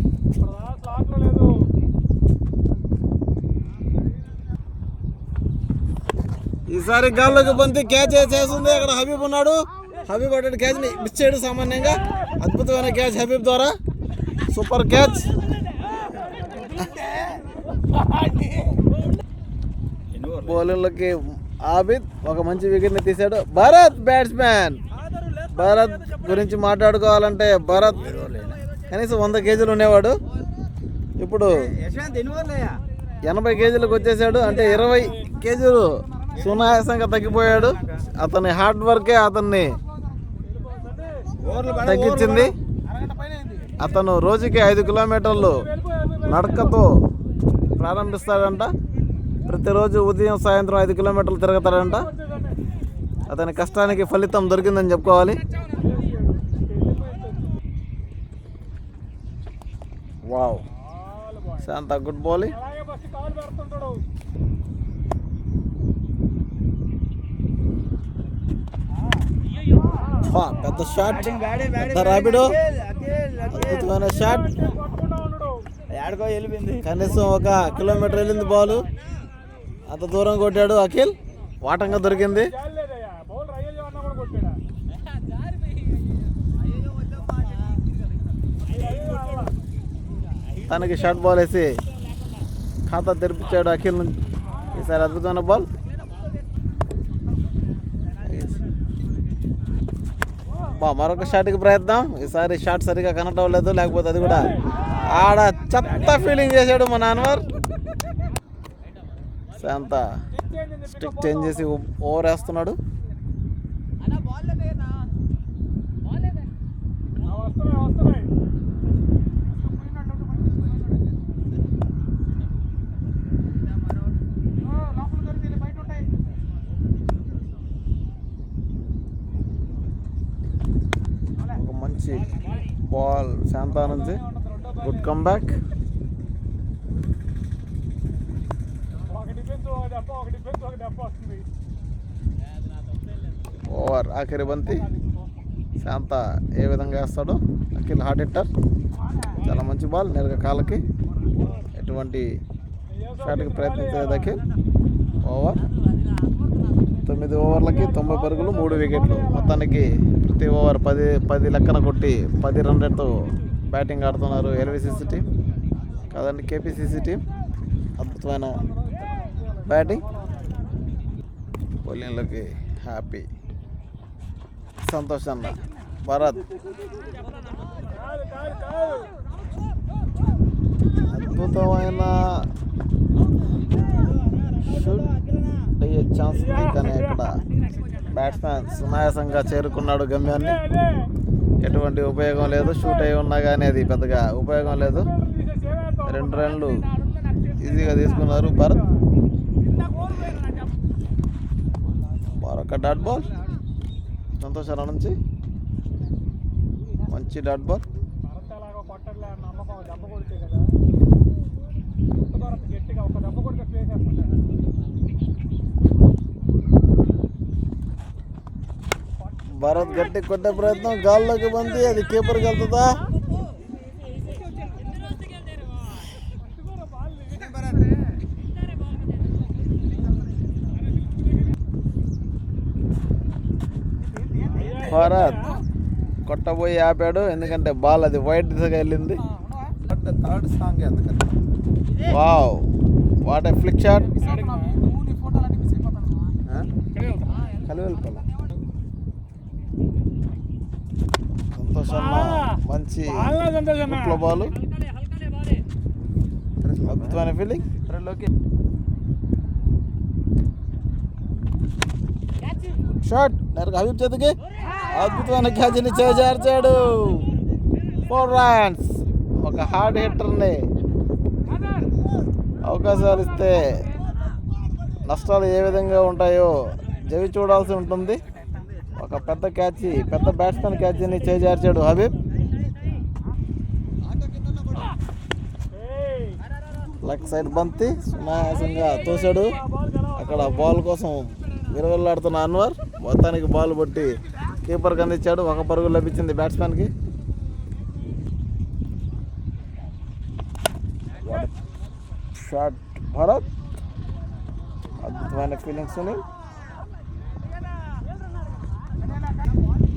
ఈసారి గాల్లోకి బంతి క్యాచ్ చేస్తుంది. అక్కడ హబీబ్ ఉన్నాడు. హబీబ్ అటు క్యాచ్ ని మిస్ చేయడు సామాన్యంగా. అద్భుతమైన క్యాచ్ హబీబ్ ద్వారా. Super catch. బౌలింగ్లోకి ఆబిద్ ఒక మంచి వికెట్ ని తీశాడు. భరత్ బ్యాట్స్మెన్. భరత్ గురించి మాట్లాడుకోవాలంటే భరత్ కనీసం 100 కేజీలు ఉండేవాడు. ఇప్పుడు 80 కేజీలకు వచ్చేసాడు. అంటే 20 కేజీలు సునాయాసంగా తగ్గిపోయాడు. అతని హార్డ్ వర్కే అతన్ని తగ్గించింది. అతను రోజుకి 5 కిలోమీటర్లు నడకతో ప్రారంభిస్తాడంట. ప్రతిరోజు ఉదయం సాయంత్రం 5 కిలోమీటర్లు తిరుగుతాడంట. అతని కష్టానికి ఫలితం దొరికిందని చెప్పుకోవాలి. వావ్, శాంత గుడ్ బౌలింగ్. పెద్ద షాట్, పెద్ద రాపిడో, అద్భుతమైన షాట్. కనీసం 1 కిలోమీటర్ వెళ్ళింది బాల్. అంత దూరం కొట్టాడు అఖిల్. వాటంగా దొరికింది. తనకి షార్ట్ బాల్ వేసి ఖాతా తెరిపించాడు అఖిల్ నుంచి. ఈసారి అద్భుతమైన బాల్. మరొక షాట్కి ప్రయత్నం. ఈసారి షాట్ సరిగా కనెక్ట్ అవ్వలేదు, లేకపోతే అది కూడా ఆడ చెత్త ఫీలింగ్ చేశాడు మన అన్వర్. శాంత స్టిక్ చేంజ్ చేసి ఓవర్ వేస్తున్నాడు. ఒక మంచి బాల్ శాంత నుంచి. Good come back. ఓవర్ ఆఖరి బంతి. శాంత ఏ విధంగా వేస్తాడో. Akhil hard hitter. చాలా మంచి బాల్. నేరుగా కాళ్ళకి. ఎటువంటి షాట్కి ప్రయత్నించలేదు అఖిల్. ఓవర్. 9 ఓవర్లకి 90 పరుగులు, 3 వికెట్లు. మొత్తానికి ప్రతి ఓవర్ 10 లెక్కన కొట్టి 10 రన్ రేట్తో బ్యాటింగ్ ఆడుతున్నారు ఎల్విసిసి టీం కాదండి, కేపీసీసీ టీం. అద్భుతమైన బ్యాటింగ్. బౌలింగ్లోకి హ్యాపీ, సంతోష్ అన్న. భరత్ అద్భుతమైన షూట్ అయ్యే ఛాన్స్ ఉంది, కానీ ఇక్కడ బ్యాట్స్మెన్ సునాయాసంగా చేరుకున్నాడు గమ్యాన్ని. ఎటువంటి ఉపయోగం లేదు. షూట్ అయి ఉన్నా కానీ అది పెద్దగా ఉపయోగం లేదు. 2 రన్లు ఈజీగా తీసుకున్నారు భరత్. మరొక డాట్ బాల్ సంతోష్ అన్న నుంచి, మంచి డాట్ బాల్. భరత్ గట్టి కొట్టే ప్రయత్నం, గాల్లోకి బంది, అది కీపర్కి వెళ్తుందా? భరత్ కొట్టబోయి ఆపాడు, ఎందుకంటే బాల్ అది వైట్ దిశగా వెళ్ళింది. థర్డ్ సాంగ్ ఎందుకంటే wow, what a flick shot. కలివెళ్ళిపోలే సంతోషమ్మ, మంచి కుట్ల బాల్, అద్భుతమైన ఫీలింగ్. షాట్ నేరుగా హబీబ్ చేతికి, అద్భుతమైన క్యాచ్ని చేజార్చాడు. 4 runs. ఒక హార్డ్ హిట్టర్ని అవకాశాలు ఇస్తే నష్టాలు ఏ విధంగా ఉంటాయో జవి చూడాల్సి ఉంటుంది. ఒక పెద్ద క్యాచ్, పెద్ద బ్యాట్స్మెన్ క్యాచ్ని చేజార్చాడు హబీబ్. లెగ్ సైడ్ బంతి సునాయాసంగా తోశాడు. అక్కడ బాల్ కోసం విరవెల్లాడుతున్న అన్వర్ మొత్తానికి బాల్ పట్టి కీపర్కి అందించాడు. 1 పరుగు లభించింది బ్యాట్స్మెన్కి. షాట్ భరత్, అద్భుతమైన ఫీలింగ్స్.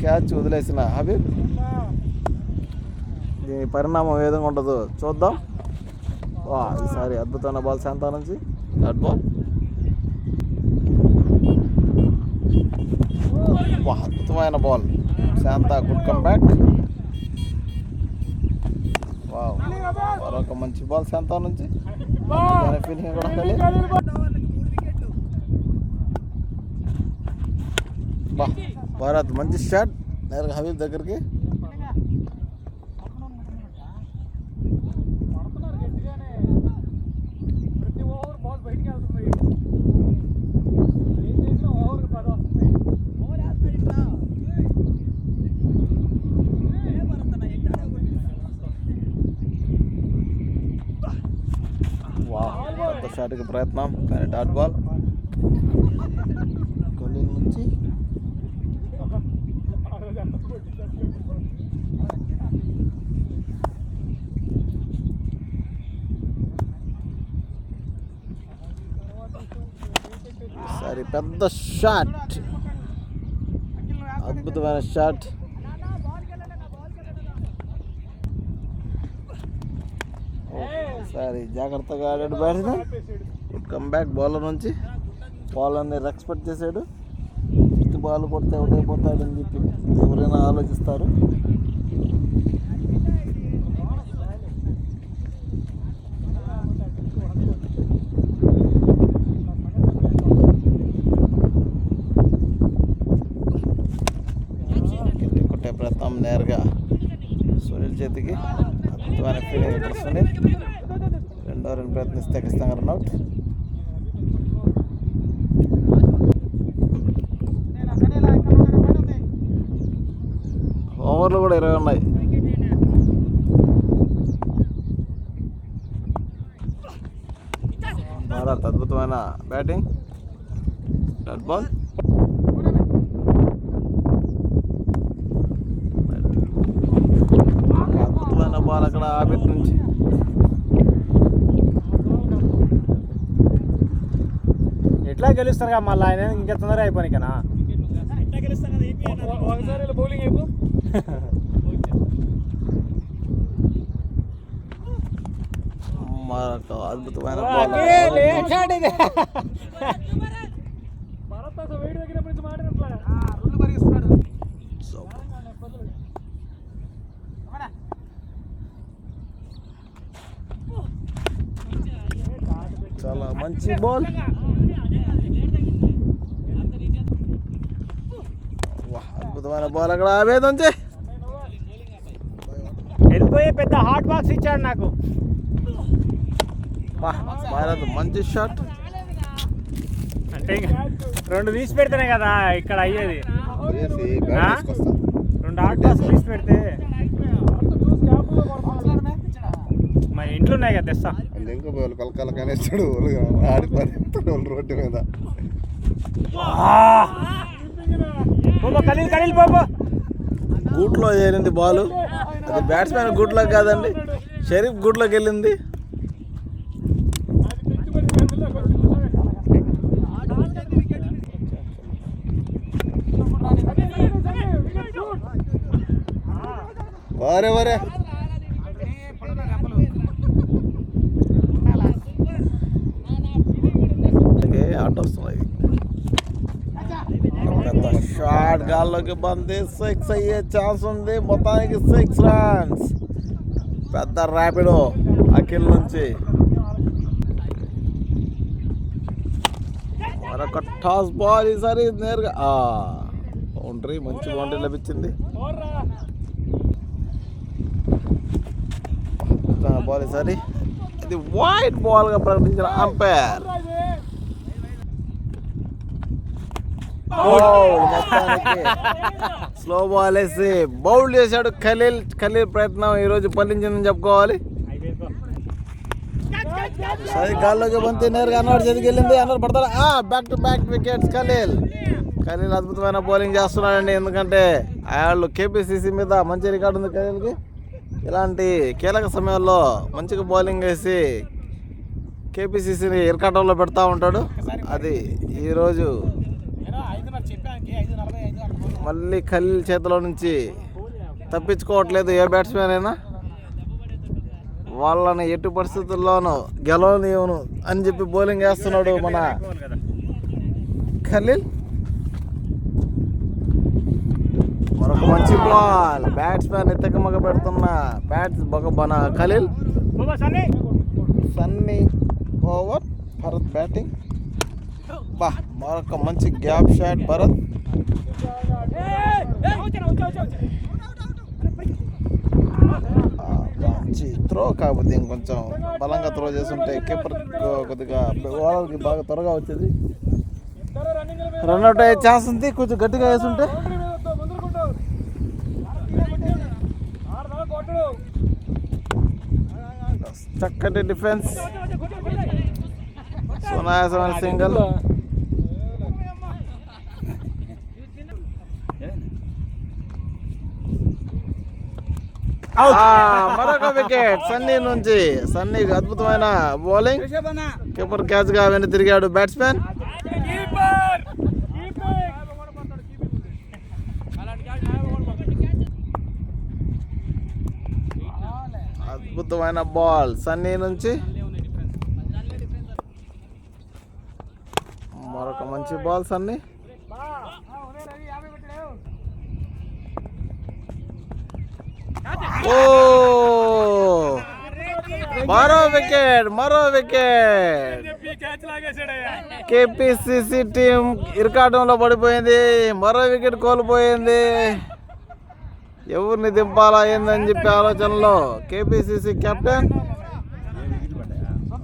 క్యాచ్ వదిలేసిన హబీబ్. దీని పరిణామం ఏ విధంగా ఉంటుందో చూద్దాం. ఈసారి అద్భుతమైన బాల్ శాంతా నుంచి, డాట్ బాల్. అద్భుతమైన ball Shanta, good comeback. Wow, మరొక మంచి బాల్ శాంతా నుంచి. ఫీలింగ్ కూడా భారత్ మంచి షాట్ నేరుగా హబీబ్ దగ్గరికి. పెద్ద షాట్కి ప్రయత్నం కానీ డాట్ బాల్. కొలిన్ నుంచి ఈసారి పెద్ద షాట్, అద్భుతమైన షాట్. ఈసారి జాగ్రత్తగా ఆడాడు batsmen. Good come back bowler నుంచి. బౌలర్ని రెస్పెక్ట్ చేశాడు. ఫస్ట్ బాల్ కొడితే అవుట్ అయిపోతాడని చెప్పి ఎవరైనా ఆలోచిస్తారు. కొట్టే ప్రయత్నం నేరుగా సునీల్ చేతికి, అద్భుతమైన ఫీలింగ్ ఇక్కడ సునీల్. 2వ రన్ ప్రయత్నిస్తే ఖచ్చితంగా రన్అట్. ఓవర్లు కూడా 20 ఉన్నాయి. భారత్ అద్భుతమైన బ్యాటింగ్, డాట్ బాల్. అద్భుతమైన బాల్ అక్కడ ఆబిట్ నుంచి. ఎట్లా గెలుస్తారు మళ్ళీ ఆయన, ఇంకా తొందరగా అయిపోయి కదా. మరొక అద్భుతమైన చాలా మంచి బాల్. అద్భుతమైన బాల్ అక్కడ ఆవేద్ నుంచి పోయి పెద్ద హాట్ బాక్స్ ఇచ్చాడు నాకు. భారత్ మంచి షాట్. అంటే ఇంకా 2 తీసి పెడితేనే కదా ఇక్కడ అయ్యేది. 2 హాట్ బాక్స్ తీసి పెడితే మా ఇంట్లో ఉన్నాయి కదా తెస్తా. ఇంకో కలకాల కానేస్తాడు ఆడిపోతాడు రోడ్డు మీద. కలీల్ బాబు గూట్లో చేరింది బాల్. అది బ్యాట్స్మెన్ గూట్లో కాదండి, షరీఫ్ గూట్లోకి వెళ్ళింది. వరే ఆట వస్తున్నాయి. పెద్ద షాట్ గాల్లోకి బంది 6 అయ్యే ఛాన్స్ ఉంది. మొత్తానికి 6 రన్స్. పెద్ద ర్యాపిడో అఖిల్ నుంచి. మరొక టాస్ బాల్ ఈసారి నేరుగా బౌండరీ, మంచి బౌండరీ లభించింది. బాల్ ఈసారి ఇది వైట్ బాల్ గా ప్రకటించిన అంపైర్. స్లో బాల్ వేసి బౌల్ చేశాడు ఖలీల్. ప్రయత్నం ఈరోజు ఫలించిందని చెప్పుకోవాలి. సరే గాల్లోకి బంతి నేరుగా అన్నవాడు చేతికి వెళ్ళింది. అన్నవాడు పడతాడు. Back to back wickets. Khaleel అద్భుతమైన బౌలింగ్ చేస్తున్నాడండి. ఎందుకంటే వాళ్ళు కేపీసీసీ మీద మంచి రికార్డు ఉంది ఖలీల్కి. ఇలాంటి కీలక సమయంలో మంచిగా బౌలింగ్ వేసి కేపీసీసీని ఇరకాటంలో పెడతా ఉంటాడు. అది ఈరోజు మళ్ళీ ఖలీల్ చేతిలో నుంచి తప్పించుకోవట్లేదు ఏ బ్యాట్స్మెన్ అయినా. వాళ్ళని ఎట్టి పరిస్థితుల్లోనూ గెలవనివ్వను అని చెప్పి బౌలింగ్ వేస్తున్నాడు మన ఖలీల్. మరొక మంచి బాల్. బ్యాట్స్మెన్ ఎత్తకమగ పెడుతున్న మన ఖలీల్. సన్నీ ఓవర్. భరత్ బ్యాటింగ్. మరొక మంచి గ్యాప్ షాట్ భరత్. మంచి త్రో, కాకపోతే ఇంకొంచెం బలంగా త్రో చేస్తుంటే కీపర్ కొద్దిగా ఓవర్కి బాగా త్వరగా వచ్చేది. రన్అట్ అయ్యే ఛాన్స్ ఉంది. కొంచెం గట్టిగా వేస్తుంటే. చక్కటి డిఫెన్స్. సునాయాసమైన సింగిల్. మరొక వికెట్ సన్నీ నుంచి. సన్నీకి అద్భుతమైన బౌలింగ్. కీపర్ క్యాచ్ గా వెంట తిరిగాడు బ్యాట్స్మెన్. అద్భుతమైన బాల్ సన్నీ నుంచి. మరొక మంచి బాల్ సన్నీ. మరో వికెట్. కేపీసీసీ టీం ఇరకాటంలో పడిపోయింది. మరో వికెట్ కోల్పోయింది. ఎవరిని దింపాలా ఏందని చెప్పి ఆలోచనలో కేపీసీసీ కెప్టెన్.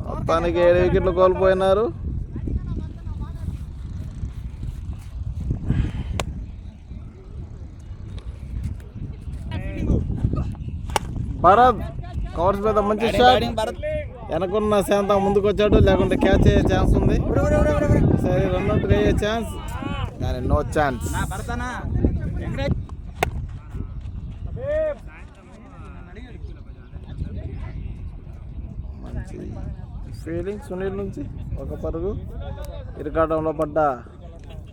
మొత్తానికి 7 వికెట్లు కోల్పోయినారు. భరత్ కవర్స్ మీద మంచి షాట్. వెనకున్న శాంతం ముందుకు వచ్చాడు, లేకుంటే క్యాచ్ అయ్యే ఛాన్స్ ఉంది. సరే రన్అట్ అయ్యే ఛాన్స్ కానీ నో ఛాన్స్. మంచి ఫీలింగ్ సునీల్ నుంచి. ఒక పరుగు. ఇరకాటంలో పడ్డ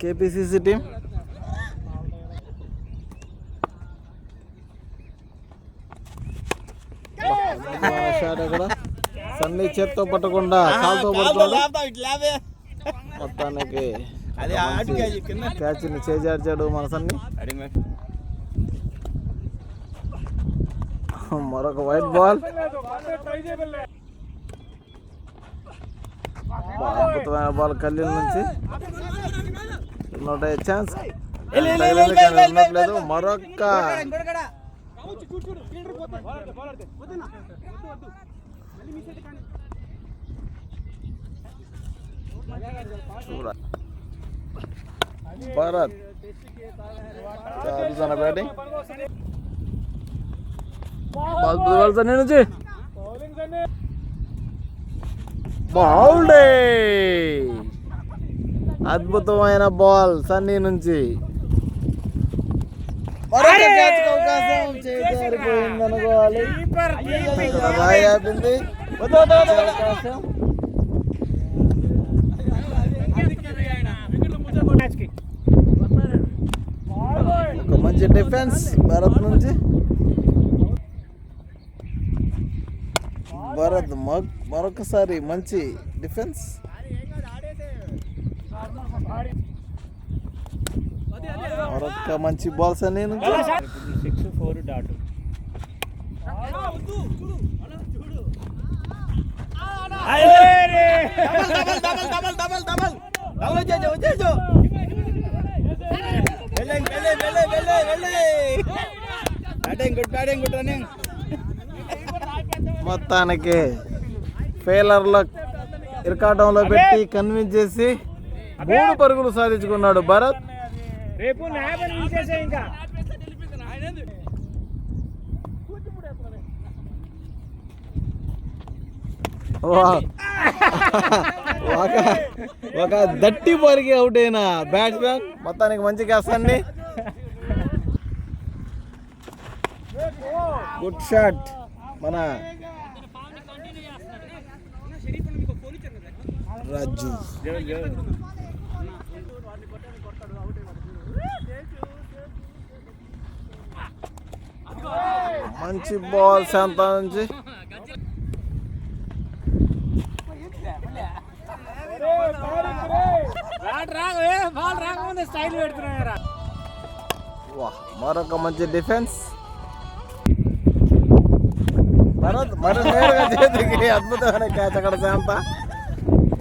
కేపీసీసీ టీం. షాట్ అక్కడ సన్నీ చేత్తో పట్టకుండా కాలుతో పట్టుకోండి. మొత్తానికి క్యాచ్ ని చేజార్చాడు మన సన్నీ. మరొక వైట్ బాల్. అద్భుతమైన బాల్ ఖలీల్ నుంచి. ఛాన్స్ లేదు. మరొక భరత్ చాలా బ్యాటింగ్ బాల్ సన్నీ నుంచి బౌల్డే అద్భుతమైన బాల్ సన్నీ నుంచి మరొక క్యాచ్ అవకాశం చేరిపోయింది అనుకోవాలి. ఇక్కడ రాయి ఆపింది అవకాశం. ఒక మంచి డిఫెన్స్ భారత్ నుంచి. భారత్ మరొకసారి మంచి డిఫెన్స్. మరొక మంచి బాల్స్ అని నుంచి 6-4 డాట్. మొత్తానికి ఫెయిలర్లో ఇరకాటంలో పెట్టి కన్విన్స్ చేసి 3 పరుగులు సాధించుకున్నాడు భారత్. రేపు ఇంకా ఒక దట్టి పరికి అవుట్ అయిన బ్యాట్స్మెన్. మొత్తానికి మంచి కాస్తాన్ని. గుడ్ షాట్ మన రాజు. మంచి బాల్ శాంత నుంచి. మరొక మంచి డిఫెన్స్. మరి నేరుగా చేతికి అద్భుతమైన క్యాచ్ అక్కడ శాంత.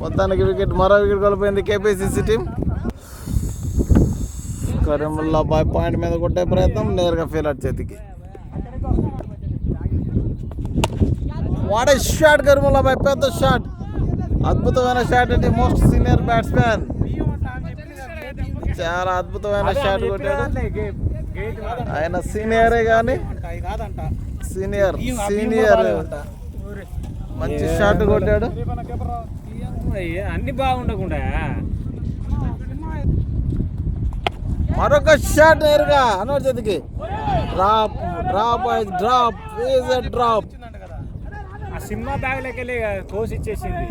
మొత్తానికి వికెట్ మరో వికెట్ కోల్పోయింది కేపీసీసీ టీం. కరీముల్లా బాయ్ పాయింట్ మీద కొట్టే ప్రయత్నం నేరుగా ఫెయిలర్ చేతికి. వాట్ ఏ షాట్ కరీముల్లా బాయ్, పెద్ద షాట్, అద్భుతమైన షాట్ అండి. మోస్ట్ సీనియర్ బ్యాట్స్మెన్ చాలా అద్భుతమైన షాట్ కొట్టాడు. ఆయన సీనియరే కానీ సీనియర్ మంచి షాట్ కొట్టాడు. అన్ని బాగుండకుండా మరొక షాట్ నేరుగా అనవర్ చేతికి. Drop is a drop. ఆ సినిమా బ్యాగ్ లెక్కలే కోసి ఇచ్చేసింది.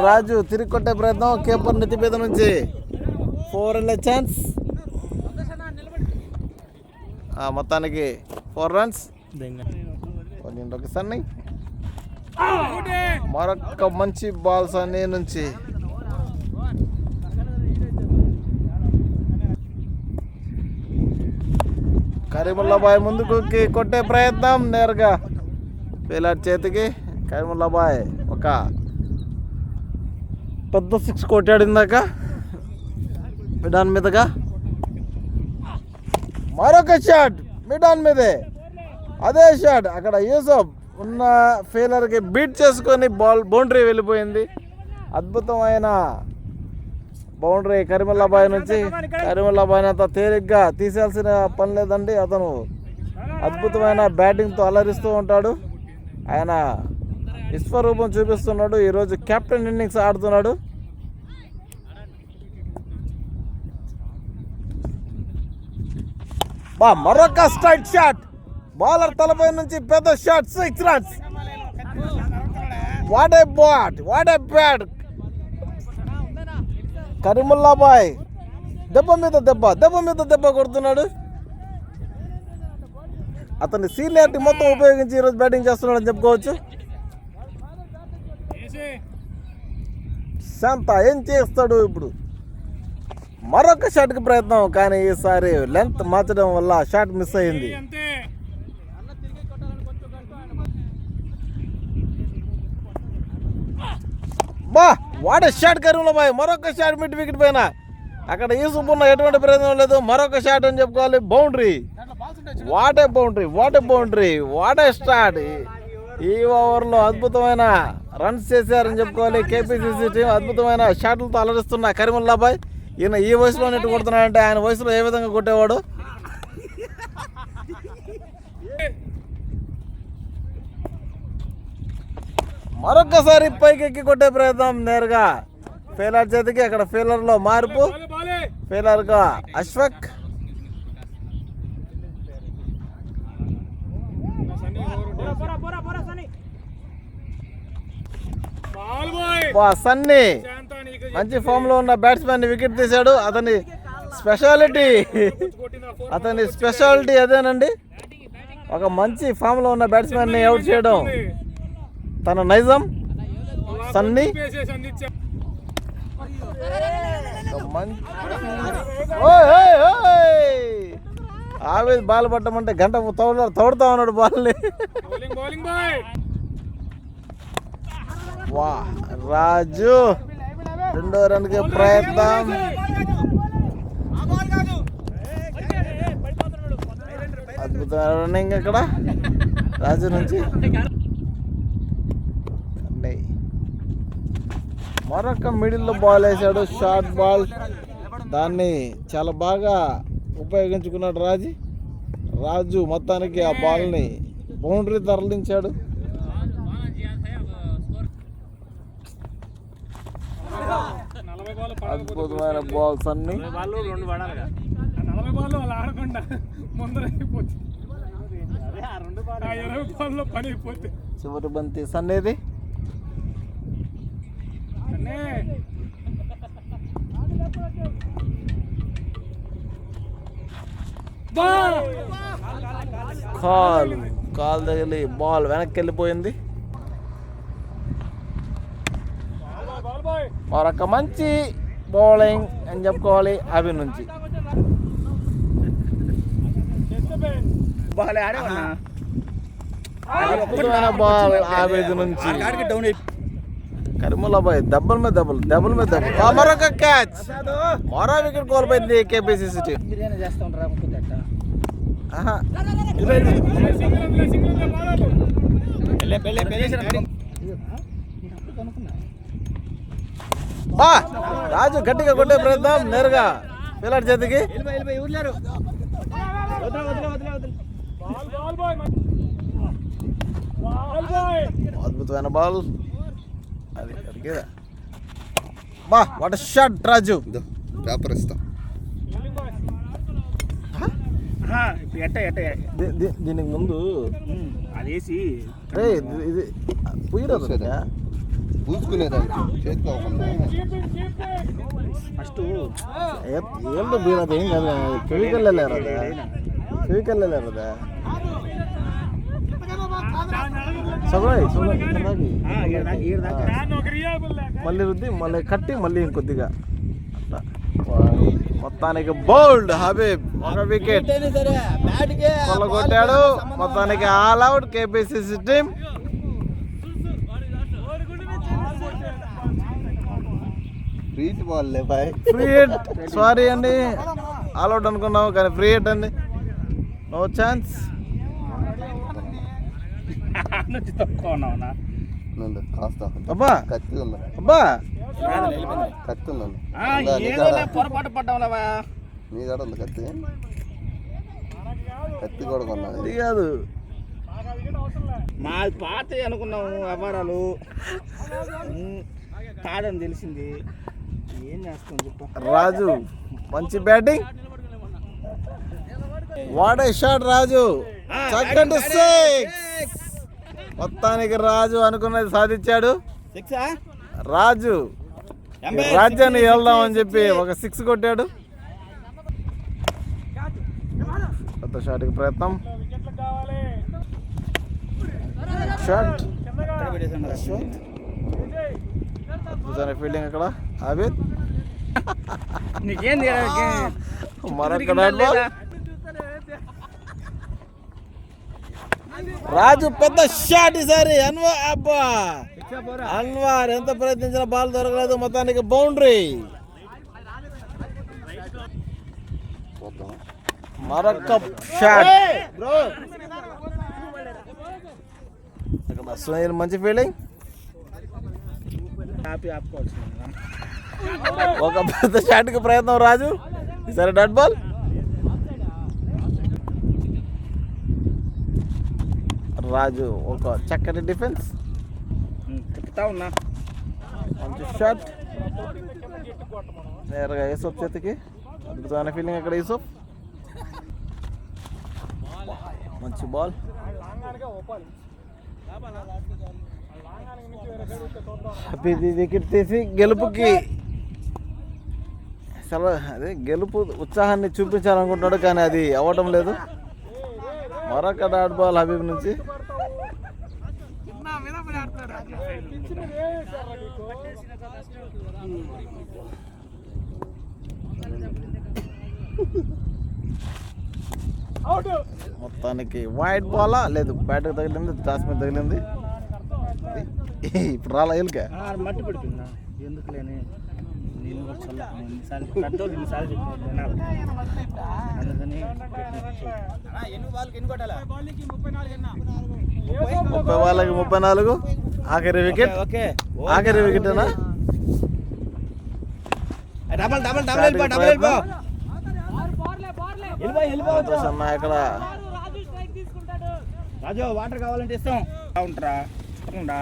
రాజు తిరిగి కొట్టే ప్రయత్నం కేపర్ నెత్తిపేద నుంచి 4 వెళ్ళే ఛాన్స్. మొత్తానికి 4 రన్స్. సన్నీ మరొక మంచి బాల్స్ అన్ని నుంచి. కరీముల్లా బాయ్ ముందుకు కొట్టే ప్రయత్నం నేరుగా ఫెయిలర్ చేతికి. కరీముల్లా బాయ్ ఒక పెద్ద 6 కొట్టాడు ఇందాక మిడాన్ మీదగా. మరొక షాట్ మిడాన్ మీదే, అదే షాట్ అక్కడ యూసఫ్ ఉన్న ఫెయిలర్కి బీట్ చేసుకొని బౌండరీ వెళ్ళిపోయింది. అద్భుతమైన బౌండరీ కరీముల్లా బాయ్ నుంచి. కరీముల్లా బాయ్ని అంత తేలిగ్గా తీసేయాల్సిన పని లేదండి. అతను అద్భుతమైన బ్యాటింగ్తో అలరిస్తూ ఉంటాడు. ఆయన విశ్వరూపం చూపిస్తున్నాడు. ఈరోజు కెప్టెన్ ఇన్నింగ్స్ ఆడుతున్నాడు. మరొక స్ట్రైట్ షాట్, బౌలర్ తలపై నుంచి పెద్ద shot, 6 runs. What a bat. Karimulla బాయ్ దెబ్బ మీద దెబ్బ కొడుతున్నాడు. అతని సీనియారిటీ మొత్తం ఉపయోగించి ఈరోజు బ్యాటింగ్ చేస్తున్నాడు అని చెప్పుకోవచ్చు. శాంత ఏం చేస్తాడు ఇప్పుడు? మరొక షాట్కి ప్రయత్నం, కానీ ఈసారి లెంత్ మార్చడం వల్ల షాట్ మిస్ అయింది. వాట్ షాట్ కరీముల్లా బాయ్, మరొక షాట్ మిడ్ వికెట్ పైన. అక్కడ ఈ సుబ్బున్న ఎటువంటి ప్రయోజనం లేదు. మరొక షాట్ అని చెప్పుకోవాలి. Boundary. What a boundary, what a start. ఈ ఓవర్లో అద్భుతమైన రన్స్ చేశారని చెప్పుకోవాలి. కేపీసీసీ టీం అద్భుతమైన షాట్లతో అలరిస్తున్న కరీముల్లాబాయ్. ఈయన ఈ వయసులో నెట్టు కొడుతున్నాడంటే ఆయన వయసులో ఏ విధంగా కొట్టేవాడు. మరొక్కసారి పైకెక్కి కొట్టే ప్రయత్నం నేరుగా ఫీలర్ చేతికి. అక్కడ ఫీలర్లో మార్పు. ఫీలర్గా అశ్వక్. సన్నీ మంచి ఫామ్ లో ఉన్న బ్యాట్స్మెన్ వికెట్ తీశాడు. అతని స్పెషాలిటీ అదేనండి. ఒక మంచి ఫామ్ లో ఉన్న బ్యాట్స్మెన్ ని అవుట్ చేయడం తన నైజం. సన్నీ ఆవేద్ బాల్ పట్టమంటే గంట తోడుతా ఉన్నాడు బాల్ని. వా రాజు రెండో రన్కి ప్రయత్నం. అద్భుతమైన రన్నింగ్ అక్కడ రాజు నుంచి. మరొక మిడిల్లో బాల్ వేసాడు, షార్ట్ బాల్. దాన్ని చాలా బాగా ఉపయోగించుకున్నాడు రాజు. మొత్తానికి ఆ బాల్ని బౌండరీ తరలించాడు. అద్భుతమైన బాల్స్ అన్ని. చివరి బంతి సన్నిది. కాల్ తగిలి బాల్ వెనక్కి వెళ్ళిపోయింది. మరొక మంచి బౌలింగ్ అని చెప్పుకోవాలి అవి నుంచి. అద్భుతమైన బాల్ ఆవేది నుంచి. కరీముల్లాబాయ్ దెబ్బల మీద దెబ్బలు. మరొక క్యాచ్. మరో వికెట్ కోల్పోయింది కేపీసీసీ టీం. రాజు గట్టిగా కొట్టే ప్రయత్నం నేరుగా ఫీలర్ చేతికి. అద్భుతమైన బాల్. అది వాట్ షాట్ రాజు. పేపర్ ఇస్తా. దీనికి ముందు అదేసి ఇది పోయిరాదు పూసుకునేదానికి చేతికి అవ్వకుండా ఫస్ట్ ఏంటో బీరది ఏం కాదు. చెవికెళ్ళలేరదా మళ్ళీ రుద్ది మళ్ళీ కట్టి మళ్ళీ ఇంకొద్దిగా మొత్తానికి బౌల్డ్ హబీబ్. ఒక వికెట్ కొల్లగొట్టాడు. మొత్తానికి all out KPCC team. Free hit. Sorry అండి, ఆల్ అవుట్ అనుకున్నాము కానీ ఫ్రీ హిట్ అండి. No chance. అబ్బా పొరపాటు పడ్డావులవా. నీ కాడ ఉంది కత్తి కూడా కొన్నది. ఇది కాదు మా పాత అనుకున్నాము వ్యవహారాలు కాదని తెలిసింది. ఏం చేస్తాం చెప్ప. రాజు మంచి బ్యాటింగ్. వాట్ ఏ షాట్ రాజు. చక్కటి సిక్స్. మొత్తానికి రాజు అనుకున్నది సాధించాడు. రాజు రాజ్యాన్ని వెళ్దామని చెప్పి ఒక 6 కొట్టాడు. కొత్త షాట్కి ప్రయత్నం. షాట్ అద్భుతమైన ఫీల్డింగ్ అక్కడ ఆబిద్. మరొక రాజు పెద్ద షాట్ ఈసారి. అన్వార్ ఎంత ప్రయత్నించిన బాల్ దొరకలేదు. మొత్తానికి బౌండరీ. మరొక షాట్. సునీల్ మంచి ఫీల్డింగ్. ఒక పెద్ద షాట్కి ప్రయత్నం రాజు. ఈసారి డట్ బాల్. రాజు ఒక చక్కటి డిఫెన్స్. మంచి షాట్ నేరుగా యూసఫ్ చేతికి. అద్భుతమైన ఫీల్డింగ్ అక్కడ యూసఫ్. మంచి బాల్. హ్యాపీ వికెట్ తీసి గెలుపుకి అదే గెలుపు ఉత్సాహాన్ని చూపించాలనుకుంటున్నాడు కానీ అది అవ్వటం లేదు. మరొక డాట్ బాల్ హబీబ్ నుంచి. మొత్తానికి వైట్ బాలా లేదు, బ్యాట్కి తగిలింది, టాస్ మీద తగిలింది. ఇప్పుడు రాలా ఎలుక. మట్టి పడిపోయిందా ఎందుకు లేని అందుకని 30 బాళ్ళకి 34. ఆఖరి వికెట్. ఆఖరి వికెటేనా? ఇక్కడ రాజు వాటర్ కావాలంటే ఇస్తాం. ఉంటారా ఉంటా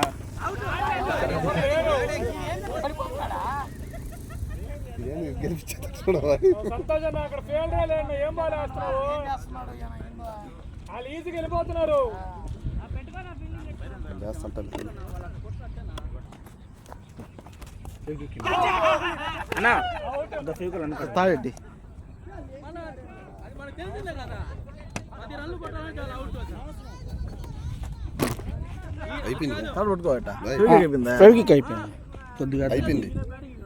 తాగండి. అయిపోయింది పట్టుకోవట అయిపోయింది. కొద్దిగా అయిపోయింది.